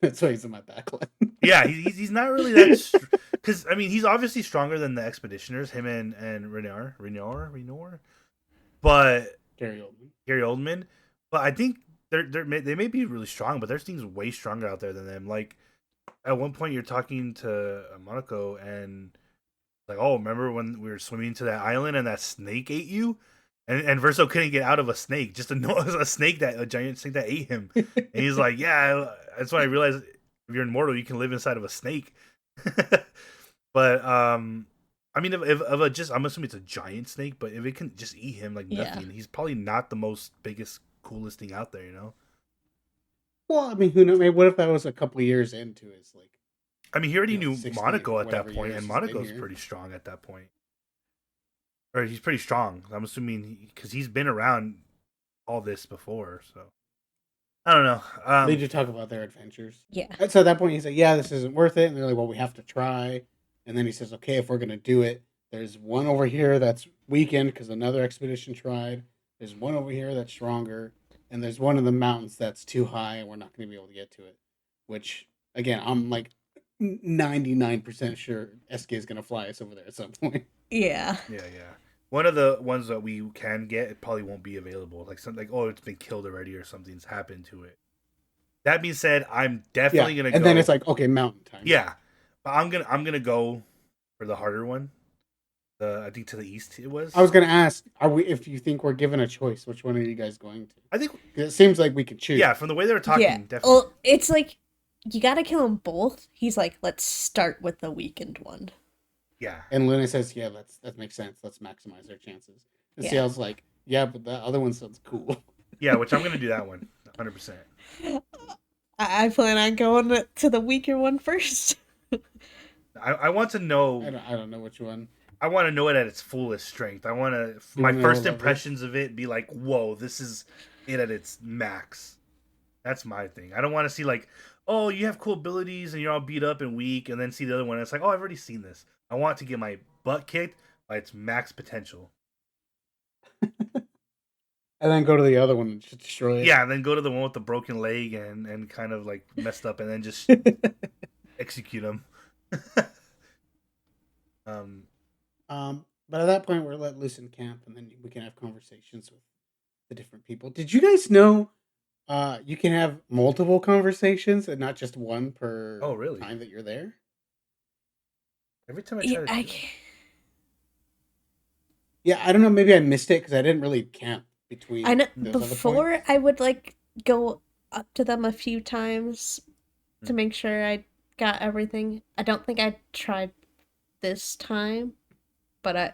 That's why he's in my backline. Yeah, he's not really that because I mean he's obviously stronger than the expeditioners, him and Renor, but Gary Oldman. Gary Oldman. But I think they may be really strong, but there's things way stronger out there than them. Like at one point you're talking to Monaco and like, oh, remember when we were swimming to that island and that snake ate you? And Verso couldn't get out of a snake, just a giant snake that ate him. And he's like, yeah, that's when I realized if you're immortal, you can live inside of a snake. But I mean, I'm assuming it's a giant snake, but if it can just eat him like nothing, he's probably not the most biggest, coolest thing out there, you know? Well, I mean, who knows? Maybe what if that was a couple of years into his like? I mean, he already knew 60 Monaco or at that whatever point, years and he's been Monaco's here. pretty strong at that point. Or he's pretty strong. I'm assuming because he's been around all this before, so I don't know. They did talk about their adventures. Yeah. And so at that point, he said, "Yeah, this isn't worth it." And they're like, "Well, we have to try." And then he says, "Okay, if we're gonna do it, there's one over here that's weakened because another expedition tried. There's one over here that's stronger, and there's one in the mountains that's too high, and we're not going to be able to get to it." Which, again, I'm like 99% sure SK is gonna fly us over there at some point. Yeah. Yeah. One of the ones that we can get, it probably won't be available. Like something like, oh, it's been killed already or something's happened to it. That being said, I'm definitely gonna go. And then it's like, okay, mountain time. Yeah, but I'm gonna go for the harder one. I think to the east it was. I was gonna ask, if you think we're given a choice, which one are you guys going to? I think 'Cause it seems like we could choose. yeah, from the way they were talking, Yeah. definitely. Well, it's like you gotta kill them both. He's like, let's start with the weakened one. Yeah, And Luna says, "Yeah, that makes sense. Let's maximize our chances." And Yeah. Ciel's like, "Yeah, but the other one sounds cool." yeah, which I'm gonna do that one, 100%. I plan on going to the weaker one first. I want to know. I don't know which one. I want to know it at its fullest strength. I want to You my wanna first know impressions of it be like, whoa, this is it at its max. That's my thing. I don't want to see like, oh, you have cool abilities and you're all beat up and weak, and then see the other one. And it's like, oh, I've already seen this. I want to get my butt kicked by its max potential. And then go to the other one and just destroy it. Yeah, and then go to the one with the broken leg and kind of like messed up, and then just execute him. But at that point, we're let loose in camp, and then we can have conversations with the different people. Did you guys know you can have multiple conversations and not just one per Oh, really? time that you're there? Every time I Yeah, try to do that. Yeah, I don't know. Maybe I missed it because I didn't really camp between. I know those other before points. I would like go up to them a few times to make sure I got everything. I don't think I tried this time, but I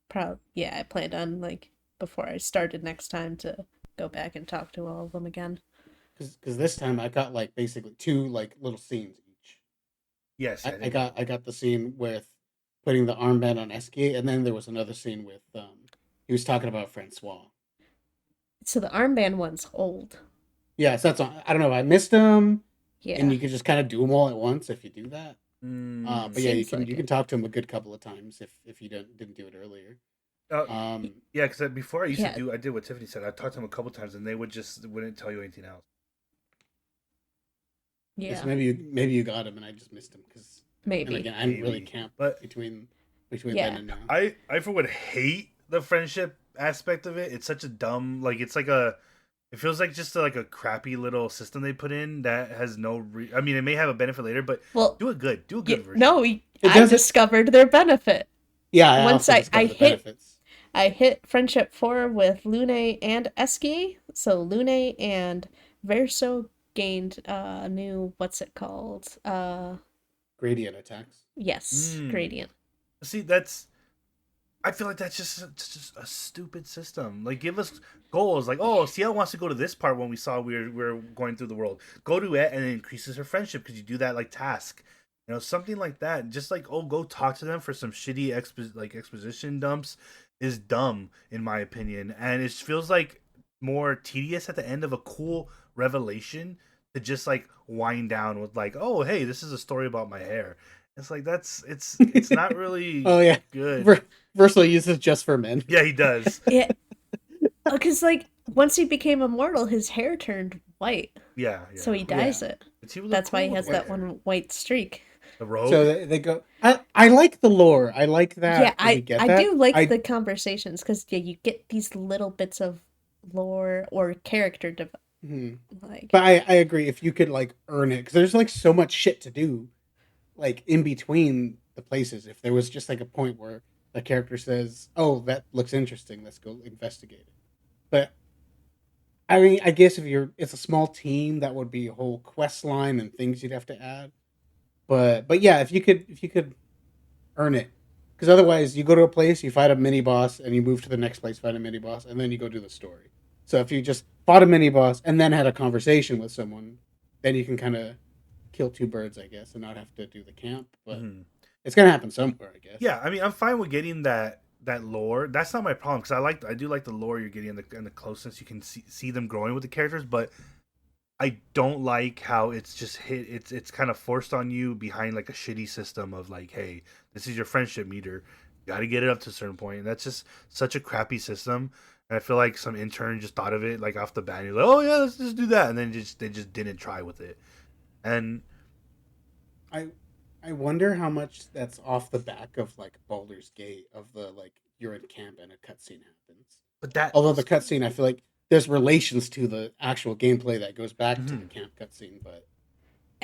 planned on like before I started next time to go back and talk to all of them again. Because this time I got like basically two like little scenes each. Yes, I got the scene with putting the armband on SK, and then there was another scene with he was talking about Francois. So the armband one's old. Yeah, so that's I don't know. I missed them, Yeah. and you can just kind of do them all at once if you do that. But yeah, you Seems can like you it. can talk to him a good couple of times if you didn't do it earlier. Yeah, because before I used Yeah. I did what Tiffany said. I talked to them a couple times, and they wouldn't tell you anything else. Yes, Yeah. maybe you got him and I just missed him because and Maybe. again I didn't really Maybe. camp But- between Yeah. then and now. I for would hate the friendship aspect of it. It's such a dumb like it's like a. It feels like just like a crappy little system they put in that has no. I mean, it may have a benefit later, but Well, do it good. Do a good version. no, It I doesn't- discovered their benefit. Yeah, I Once also I discovered the hit- benefits. I hit friendship 4 with Lune and Eski. So Lune and Verso gained new what's it called? Gradient attacks. Yes, Mm. gradient. See, I feel like that's just a stupid system. Like, give us goals. Like, oh, Ciel wants to go to this part when we saw we were going through the world. Go to it, and it increases her friendship because you do that like task. You know, something like that. Just like, oh, go talk to them for some shitty exposition dumps is dumb in my opinion, and it feels like more tedious at the end of a cool revelation to just like wind down with like, oh, hey, this is a story about my hair. It's like it's not really Oh yeah, good. Versal uses just for men. Yeah, he does. Yeah. Because like once he became immortal, his hair turned white, Yeah. so he dyes it. But he would look That's why cool he with has that white one hair. white streak. The So rogue. they go. I like the lore. I like Yeah, that we get I that. do like I the conversations because yeah, you get these little bits of lore or character hmm. like But I agree. If you could like earn it, because there's like so much shit to do, like in between the places. If there was just like a point where a character says, "Oh, that looks interesting. Let's go investigate it." But I mean, I guess if it's a small team, that would be a whole quest line and things you'd have to add. But yeah, if you could earn it, because otherwise you go to a place, you fight a mini boss, and you move to the next place, fight a mini boss, and then you go do the story. So if you just fought a mini boss and then had a conversation with someone, then you can kind of kill two birds, I guess, and not have to do the camp. But Mhm. it's gonna happen somewhere, I guess. Yeah, I mean, I'm fine with getting that lore. That's not my problem because I do like the lore you're getting and the closeness you can see them growing with the characters, but I don't like how it's just it's kind of forced on you behind like a shitty system of like, hey, this is your friendship meter. You got to get it up to a certain point, and that's just such a crappy system. And I feel like some intern just thought of it like off the bat. And you're like, oh yeah, let's just do that, and then they just didn't try with it. And I I wonder how much that's off the back of like Baldur's Gate of the like you're in camp and a cutscene happens. but that Although the cutscene, I feel like there's relations to the actual gameplay that goes back to the mhm. camp cutscene, but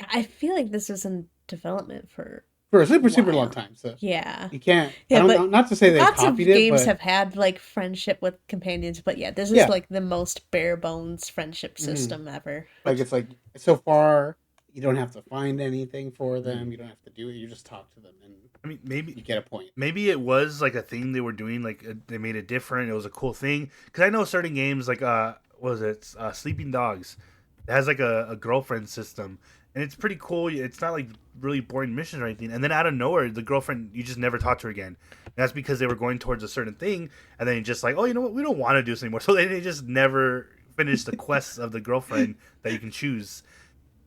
I feel like this was in development for for a a super long while. time. So Yeah. you can't. I Yeah, don't know. but Not to say they lots copied of it, games but have had like friendship with companions, but yeah, this is yeah, like the most bare bones friendship hmm, system ever. like Which it's like so far you don't have to find anything for mhm. them. You don't have to do it. You just talk to them and I mean, you get a point. maybe it was like a thing they were doing, like they made it different. It was a cool thing because I know certain games like what was it Sleeping Dogs, it has like a girlfriend system, and it's pretty cool. It's not like really boring missions or anything, and then out of nowhere the girlfriend, you just never talk to her again. And that's because they were going towards a certain thing, and then just like, oh, you know what, we don't want to do this anymore, so they just never finish the quests of the girlfriend that you can choose.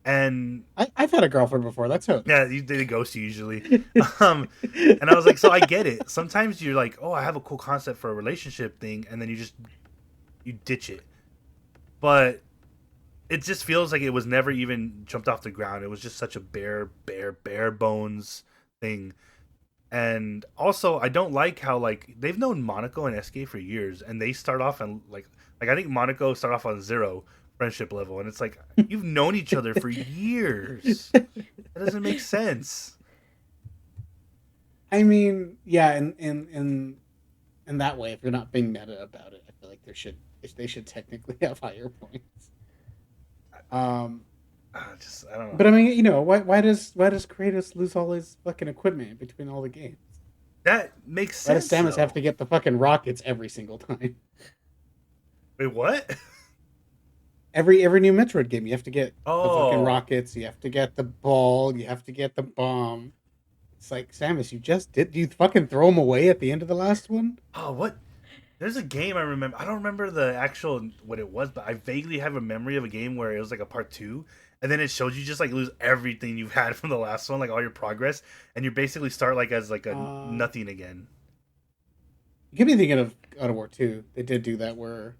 And I've had a girlfriend before. That's how yeah, they ghost you usually. Um, and I was like, so I get it. Sometimes you're like, oh, I have a cool concept for a relationship thing, and then you ditch it. But it just feels like it was never even jumped off the ground. It was just such a bare bones thing. And also, I don't like how like they've known Monaco and SK for years, and they start off and like I think Monaco start off on 0 friendship level, and it's like you've known each other for years. That doesn't make sense. I mean, yeah, in that way, if you're not being meta about it, I feel like they should technically have higher points. Um, Just I don't know. but I mean, why does Kratos lose all his fucking equipment between all the games? That makes Why does sense Samus have though. to get the fucking rockets every single time? Wait, what? Every new Metroid game, you have to get the fucking Oh, rockets, you have to get the ball, you have to get the bomb. It's like Samus, you just did. You fucking throw them away at the end of the last one? oh, what? There's a game I remember. I don't remember the actual what it was, but I vaguely have a memory of a game where it was like a part 2, and then it showed you just like lose everything you've had from the last one, like all your progress, and you basically start like as like a Uh, nothing again. you could be thinking of God of War 2. They did do that where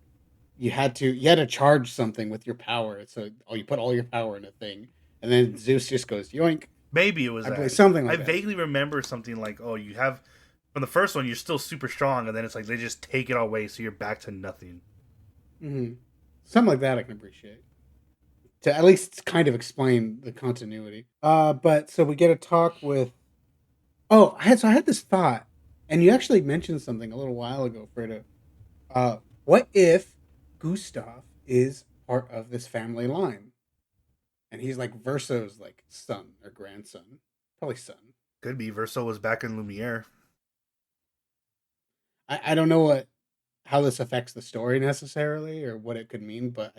you had to charge something with your power. So you put all your power in a thing, and then Zeus just goes yoink. Maybe it was I believe that. something I like that. vaguely remember something like, oh, you have from the first one, you're still super strong, and then it's like they just take it all away, so you're back to nothing. Hmm. Something like that I can appreciate to at least kind of explain the continuity. But so we get a talk with. Oh, I had this thought, and you actually mentioned something a little while ago, Fredo. What if Gustav is part of this family line, and he's like Verso's like son or grandson, probably son. Could be Verso was back in Lumiere. I don't know how this affects the story necessarily or what it could mean, but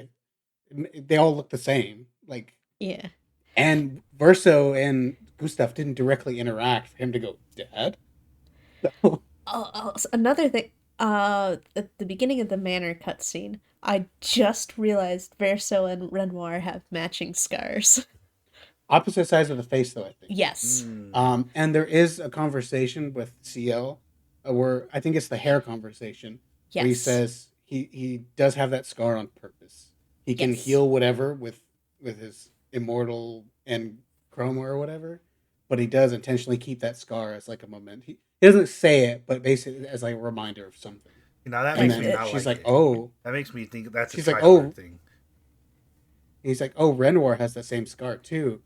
they all look the same. Like, Yeah. and Verso and Gustav didn't directly interact for him to go, Dad? So, Another thing, at the beginning of the manor cutscene, I just realized Verso and Renoir have matching scars. opposite sides of the face, though, I think. Yes. Mm. And there is a conversation with CL where I think it's the hair conversation where he Yes. says he does have that scar on purpose. He can Yes. heal whatever with his immortal and chroma or whatever, but he does intentionally keep that scar as like a moment. He doesn't say it, but basically as like a reminder of something. Now that And makes And me then not it, she's like like, it. "Oh," That makes me think that's a she's like, try hard "Oh," thing. he's like, "Oh, Renoir has that same scar too."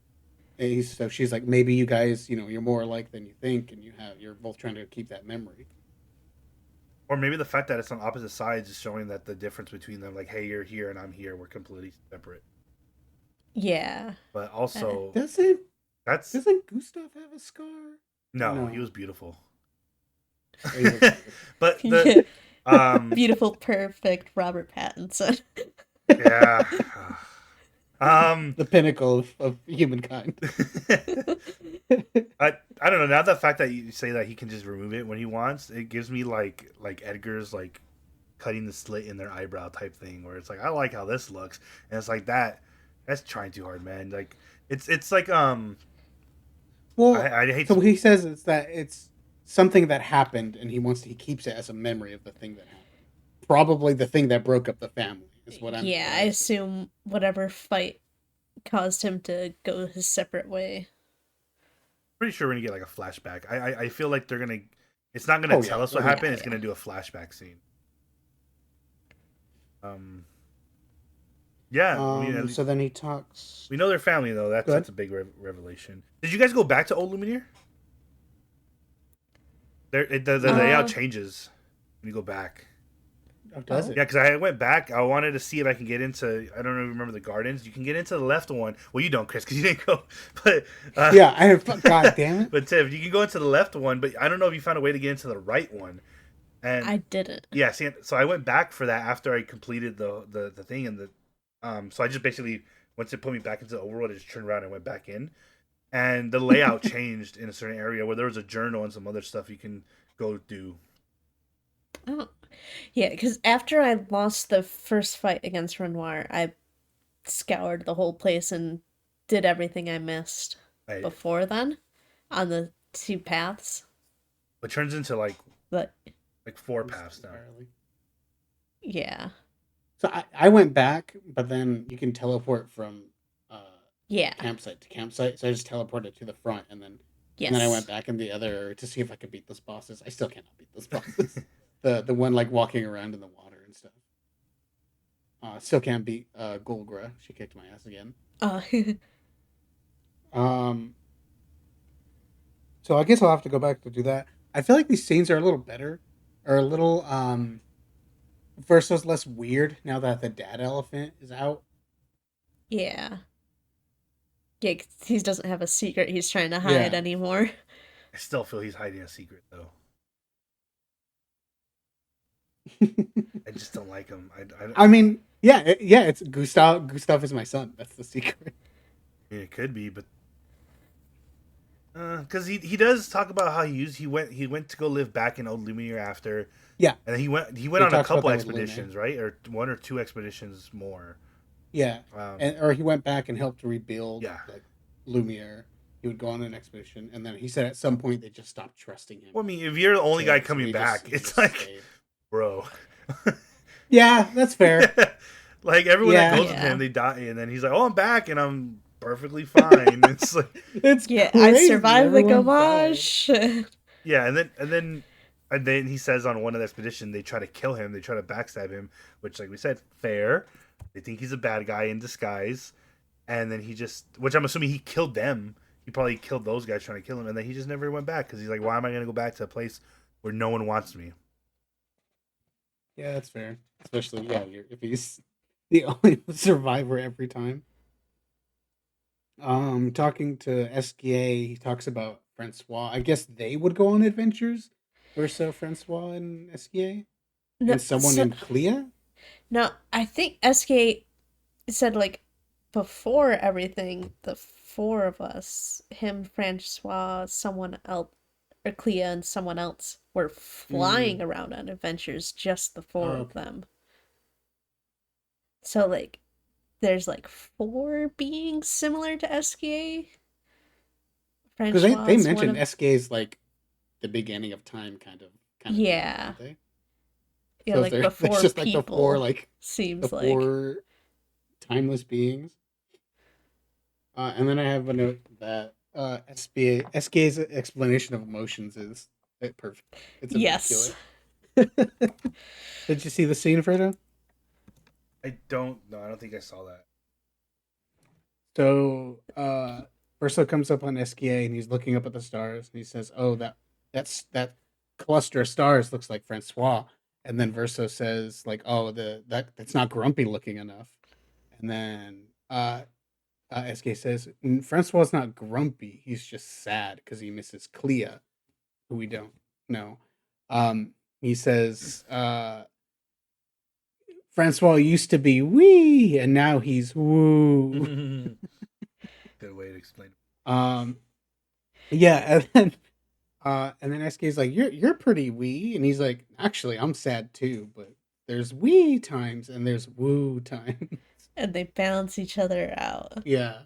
So she's like, "Maybe you guys, you're more alike than you think, and you're both trying to keep that memory." Or maybe the fact that it's on opposite sides is showing that the difference between them, like, hey, you're here and I'm here, we're completely separate. yeah. But Uh, also, Doesn't that's doesn't Gustav have a scar? Or no, he no? was beautiful. Oh, he was beautiful. But the yeah. um Beautiful, perfect Robert Pattinson. yeah. um The pinnacle of humankind. I don't know. Now the fact that you say that he can just remove it when he wants, it gives me like Edgar's like cutting the slit in their eyebrow type thing, where it's like I like how this looks, and it's like that. That's trying too hard, man. Like it's like Well, I hate so to, what he says is that it's something that happened, and he keeps it as a memory of the thing that happened. Probably the thing that broke up the family is Yeah, what I I assume. assume whatever fight caused him to go his separate way. pretty sure we're gonna get like a flashback. I feel like they're gonna. It's not gonna Oh tell yeah, us they're what gonna. Yeah, happened. It's yeah. gonna do a flashback scene. Um. Yeah, I mean, at least So then he talks. we know their family though. That's Good. a big revelation. Did you guys go back to Old Lumineer? The layout Uh, changes when you go back. Oh, does oh. it? Yeah, because I went back. I wanted to see if I can get into. I don't know. Remember the gardens? You can get into the left one. Well, you don't, Chris, because you didn't go. But Yeah, I have. God damn it! but Tiff, you can go into the left one. But I don't know if you found a way to get into the right one. And I didn't. yeah, see, so I went back for that after I completed the thing and the. So I just basically once it put me back into the overworld, I just turned around and went back in, and the layout changed in a certain area where there was a journal and some other stuff you can go do. Oh. Yeah, because after I lost the first fight against Renoir, I scoured the whole place and did everything I missed Right. before then on the two paths. It turns into But like four paths now. Entirely. yeah. So I went back, but then you can teleport from uh, Yeah. campsite to campsite. So I just teleported to the front, and then I went Yes. back in the other to see if I could beat those bosses. I still cannot beat those bosses. The one like walking around in the water and stuff. Still can't beat Golgra. She kicked my ass again. Uh, Um, so I guess I'll have to go back to do that. I feel like these scenes are a little better, or a little versus less weird now that the dad elephant is out. yeah. Yeah, 'cause he doesn't have a secret he's trying to hide Yeah. anymore. I still feel he's hiding a secret though. I just don't like him. I mean, yeah, yeah. It's Gustav. Gustav is my son. That's the secret. I mean, it could be, but because he does talk about how he went to go live back in Old Lumiere after, Yeah, and then he went he on a talks about couple that with Luna. expeditions, right, or one or two expeditions more. Yeah, Um, or he went back and helped rebuild yeah. like Lumiere. He would go on an expedition, and then he said at some point they just stopped trusting him. Well, I mean, if you're the only guy coming he back, he it's just like, stayed. bro. Yeah, that's fair. Like everyone Yeah. that goes with Yeah. him, they die, and then he's like, "Oh, I'm back, and I'm perfectly fine." It's like, It's Yeah, I crazy. survived the Everyone died. gomage. yeah, and then he says on one of the expedition they try to kill him, they try to backstab him, which, like we said, fair. They think he's a bad guy in disguise, and then he just, which I'm assuming he killed them. He probably killed those guys trying to kill him, and then he just never went back because he's like, "Why am I going to go back to a place where no one wants me?" Yeah, that's fair. Especially if he's the only survivor every time. Talking to SKA, he talks about Francois. I guess they would go on adventures. Verso, Francois, and SKA, No, and someone so, named Clea. no, I think SK said like before everything, the four of us, him, Francois, someone else, or Clea and someone else, were flying Mm. around on adventures, just the Oh, four of okay. them. So like there's like four beings similar to SK. Because Francois they is one mentioned of SKA is like the beginning of time, kind of being, yeah. don't they? Yeah, So if like there's before just like people the seems like four timeless beings. And then I have a note that SKA's explanation of emotions is perfect. It's Yes. immaculate. Did you see the scene, Fredo? I don't know. I don't think I saw that. So Verso comes up on SKA and he's looking up at the stars and he says, "Oh, that cluster of stars looks like Francois." And then Verso says, "Like, oh, that's not grumpy looking enough." And then SK says, "Francois's not grumpy. He's just sad because he misses Clea, who we don't know." He says, "Francois used to be wee, and now he's woo." Good way to explain it. Um, yeah, and then SK's like, "You're pretty wee," and he's like, "Actually, I'm sad too, but there's wee times and there's woo times." And they balance each other out. Yeah,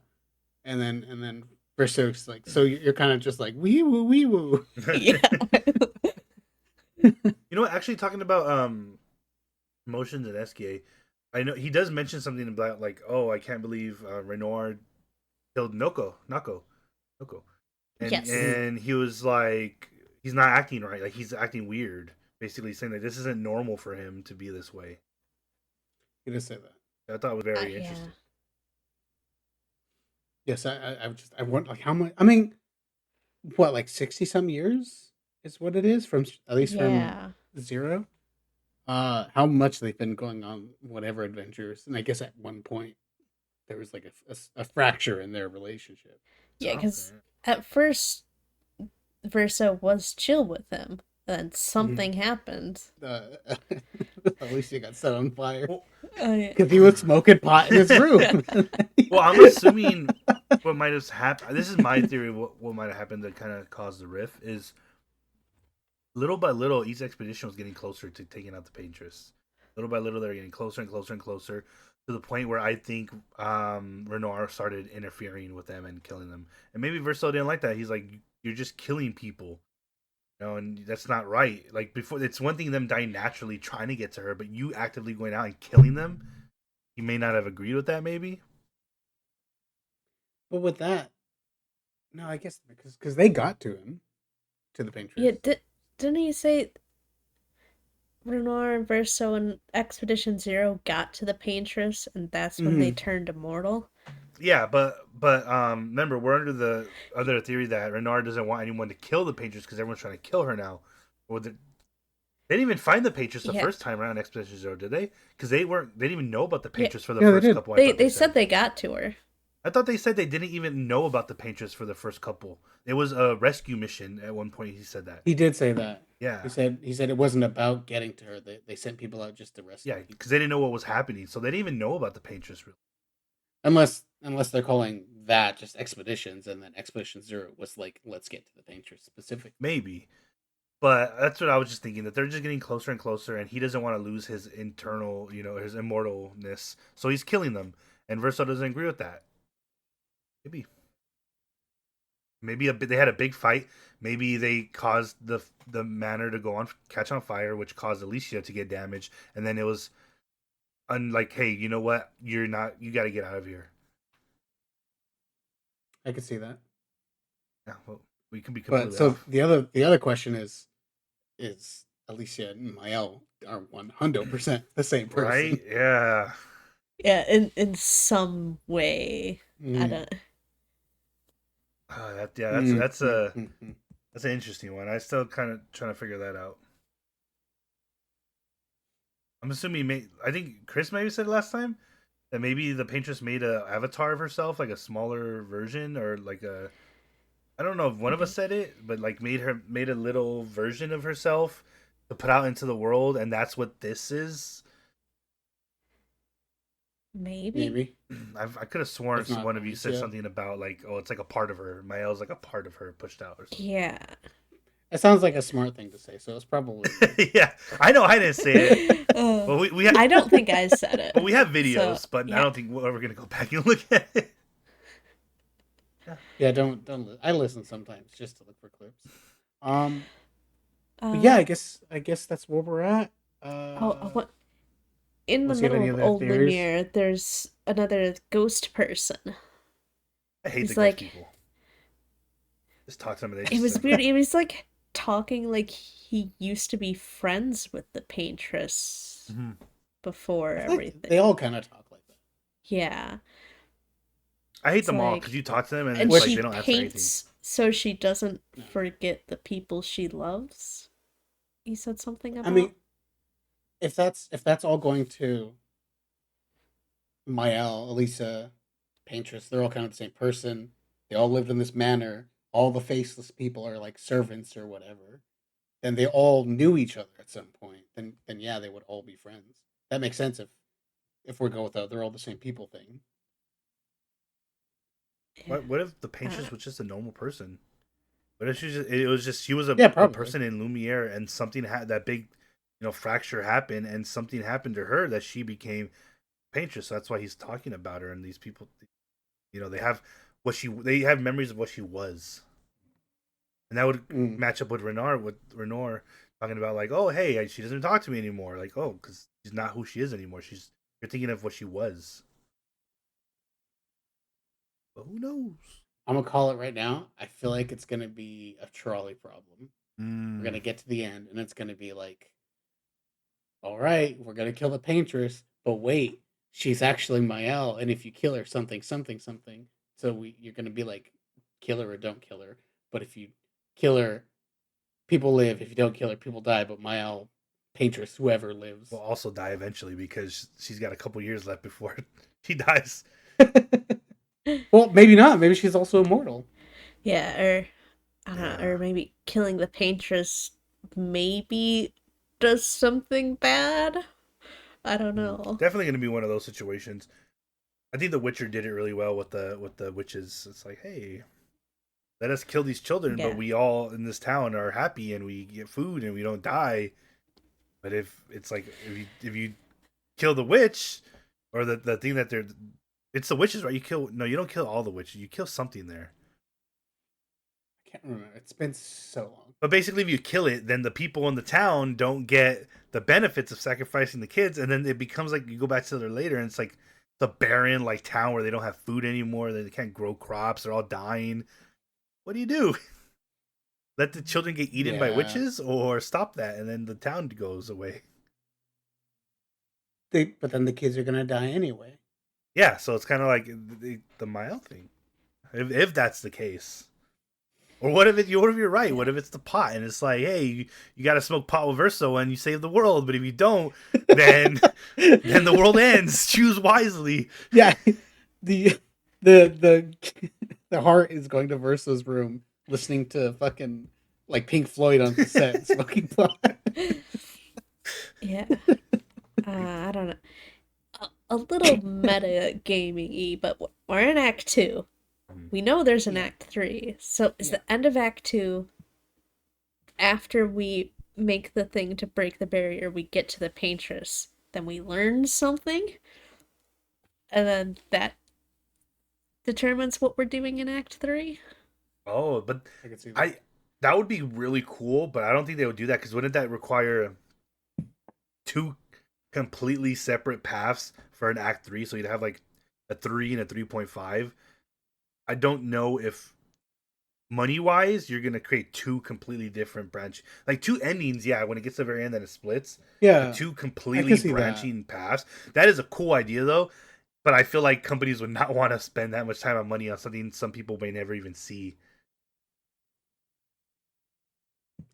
and then Verso's like, "So you're kind of just like wee woo wee woo." Yeah. You know what? Actually, talking about emotions and SKA, I know he does mention something about like, oh, I can't believe Renoir killed Noko, and Yes. and he was like, he's not acting right, like he's acting weird, basically saying that this isn't normal for him to be this way. He did say that. I thought it was very Yeah. interesting. Yes, I want like how much? I mean, what, like 60 some years is what it is from at least from Yeah. zero. How much they've been going on whatever adventures, and I guess at one point there was like a fracture in their relationship. Yeah, because Something. at first Verso was chill with him, and then something happened. Alicia got set on fire Well, Yeah. because he was smoking pot in his room. well, I'm assuming what might have happened. This is my theory. What might have happened that kind of caused the rift is little by little, each expedition was getting closer to taking out the paintress. Little by little, they're getting closer and closer and closer to the point where I think Renoir started interfering with them and killing them. And maybe Verso didn't like that. He's like, "You're just killing people, you know, and that's not right." Like before, it's one thing them dying naturally trying to get to her, but you actively going out and killing them. You may not have agreed with that, maybe. But with that, no, I guess because they got to him, to the Yeah, paintress. didn't he say Renoir and Verso and Expedition Zero got to the Paintress, and that's when they Mm-hmm. turned immortal? Yeah, but remember, we're under the other theory that Renard doesn't want anyone to kill the Patriots because everyone's trying to kill her now. They didn't even find the Patriots the Yeah, first time around Expedition Zero, did they? Because they didn't even know about the yeah. Patriots for the Yeah, they first did. couple. I They thought they they said said. they got to her. I thought they said they didn't even know about the Patriots for the first couple. It was a rescue mission at one point. He said that. He did say that. Yeah, He said it wasn't about getting to her. They sent people out just to rescue yeah, people. because they didn't know what was happening, so they didn't even know about the Patriots. Really. Unless they're calling that just expeditions, and then Expedition Zero was like, let's get to the paintress specifically. Maybe. But that's what I was just thinking, that they're just getting closer and closer, and he doesn't want to lose his internal, his immortalness. So he's killing them, and Verso doesn't agree with that. Maybe, they had a big fight. Maybe they caused the manor to go on catch on fire, which caused Alicia to get damaged, and then it was like, hey, you know what? You're not. You got to get out of here. I could see that. Yeah, well, we can be But completely so off, the other question is Alicia and Mael are 100% the same right? person. Yeah. Yeah, in some way. I Mm, don't. Yeah, that's mm, that's mm, a mm, mm. that's an interesting one. I still kind of trying to figure that out. I'm assuming. I think Chris maybe said last time that maybe the paintress made a avatar of herself, like a smaller version, or like a. I don't know if one of us said it, but like made a little version of herself to put out into the world, and that's what this is. Maybe. Maybe I could have sworn if not one of you said Alicia. something about like, oh, it's like a part of her. Mael's like a part of her pushed out or Yeah. It sounds like a smart thing to say, so it's probably you. something. Yeah, I know I didn't say it. uh, Well, we have I don't think I said well, we have it. So videos, but I yeah. don't think we're ever gonna go back and look at it. Yeah, don't. I listen sometimes just to look for clips. Um, but yeah, Uh I guess that's where we're at. what in the Unless you have middle any of other Old theories. Lumiere, there's another ghost person. I hate the He's ghost like, people. Just talk to them and they it just was weird. It was like talking like he used to be friends with the paintress Mhm. before I feel like everything. they all kind of talk like that. Yeah. I hate It's them all because like, you talk to them and and it's like Which they she don't answer anything. paints so she doesn't no. forget the people she loves. He said something I mean, about. if that's all going to Mael, Elisa, paintress, they're all kind of the same person. They all lived in this manor. All the faceless people are like servants or whatever. Then they all knew each other at some point. Then yeah, they would all be friends. That makes sense if we go with they're all the same people thing. Yeah. What if the Uh, paintress was just a normal person? What if it was just she was Yeah, a probably. person in Lumiere and something had that big, fracture happened and something happened to her that she became paintress. So that's why he's talking about her and these people, they have they have memories of what she was, and that would Mm. match up with Renor talking about like, oh hey, she doesn't talk to me anymore. Like, oh, because she's not who she is anymore. You're thinking of what she was, but who knows? I'm gonna call it right now. I feel like it's gonna be a trolley problem. We're Mm. gonna get to the end, and it's gonna be like, all right, we're gonna kill the paintress, but wait, she's actually Mael, and if you kill her, something, something, something. So you're gonna be like, kill her or don't kill her. But if you kill her, people live. If you don't kill her, people die. But Mael, paintress, whoever Will lives. also die eventually because she's got a couple years left before she dies. Well, maybe not. Maybe she's also immortal. yeah, or I don't know, Yeah. or maybe killing the paintress maybe does something bad. I don't know. Definitely going to be one of those situations. I think The Witcher did it really well with the witches. It's like, hey, let us kill these children, but Yeah. we all in this town are happy and we get food and we don't die. But if it's like if you kill the witch or the thing that they're it's the witches, right? You don't kill all the witches. You kill something there. I can't remember. It's been so long. But basically, if you kill it, then the people in the town don't get the benefits of sacrificing the kids, and then it becomes like you go back to there later, and it's like the barren like town where they don't have food anymore. They can't grow crops. They're all dying. What do you do? Let the children get eaten by Yeah, witches, or stop that, and then the town goes away. but then the kids are gonna die anyway. Yeah, so it's kind of like the Mael thing, if that's the case. Or what if you're right? Yeah. What if it's the pot and it's like, hey, you got to smoke pot with Verso and you save the world, but if you don't, then then the world ends. Choose wisely. Yeah, the the the heart is going to Versa's room, listening to fucking like Pink Floyd on cassette, smoking pot. Yeah. I don't know. A little meta gaming y, but we're in Act 2. We know there's an Yeah, Act 3. So is yeah. the end of Act 2 after we make the thing to break the barrier, we get to the paintress, then we learn something, and then that determines what we're doing in Act 3? Oh, but I can see that. I that would be really cool, but I don't think they would do that because wouldn't that require two completely separate paths for an Act 3? So you'd have like a 3 and a 3.5. I don't know if money wise you're gonna create two completely different branch like two endings. Yeah, when it gets to the very end then it splits, but Yeah, two I can completely see that. branching paths. That is a cool idea though, but I feel like companies would not want to spend that much time and money on something some people may never even see.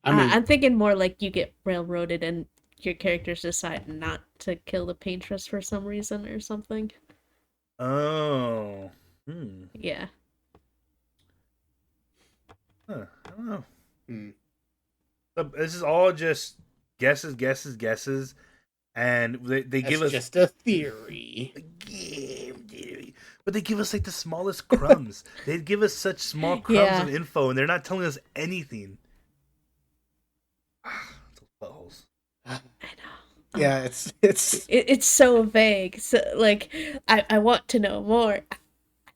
I mean, I'm thinking more like you get railroaded and your characters decide not to kill the paintress for some reason or something. Oh. Yeah. I don't know. hmm, This is all just guesses, and they that's give us just a theory. game theory. But they give us like the smallest crumbs. They give us such small crumbs Yeah. of info, and they're not telling us anything. Those buttholes. I know. Yeah, it's It's so vague. So like I want to know more.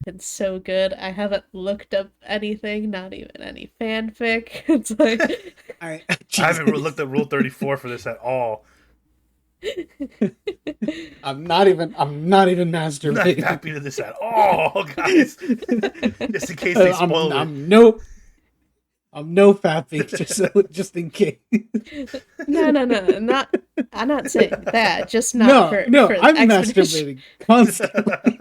It's so good. I haven't looked up anything, not even any fanfic. It's like I I haven't Jesus. looked at Rule 34 for this at all. I'm not even I'm not masturbating. happy to this at all, guys. Just in case they spoil it. I'm no fapping, just in case. No, not. I'm not saying that. Just not No, for I'm expedition. masturbating constantly.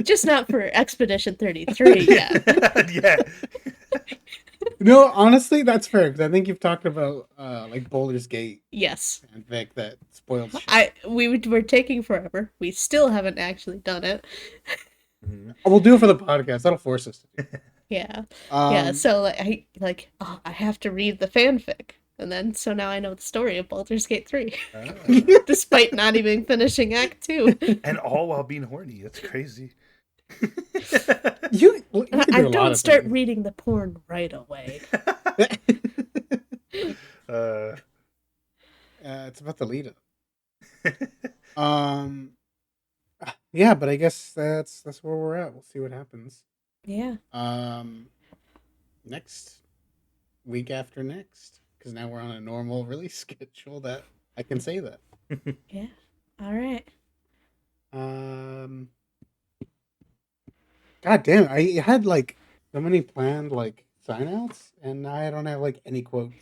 Just not for Expedition 33 yet. Yeah. No, honestly, that's fair because I think you've talked about like Boulder's Gate Yes. and Vic that spoiled shit. We were taking forever. We still haven't actually done it. We'll do it for the podcast. That'll force us to do. Yeah. Yeah, so I have to read the fanfic. And then so now I know the story of Baldur's Gate 3. Despite not even finishing Act 2. And all while being horny. That's crazy. You can do I a lot don't of start things. reading the porn right away. It's about the lead up. Yeah, but I guess that's where we're at. We'll see what happens. Yeah. Next week after next, because now we're on a normal release schedule. That I can say that. Yeah. All right. God damn! I had like so many planned like sign outs, and now I don't have like any quotes.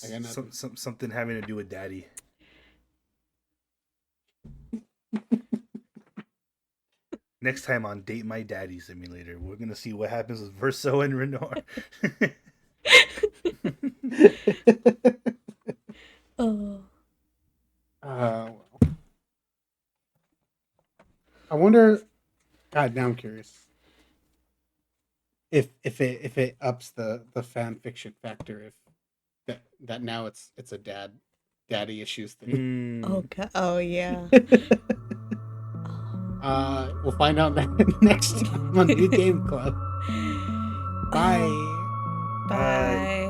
I got nothing. Something having to do with daddy. Next time on Date My Daddy Simulator, we're gonna see what happens with Verso and Renoir. Oh. Well. I wonder. God, now I'm curious. If it ups the fan fiction factor, if that now it's a daddy issues thing. Oh god. Oh yeah. We'll find out next time on New Game Club. Bye. Bye.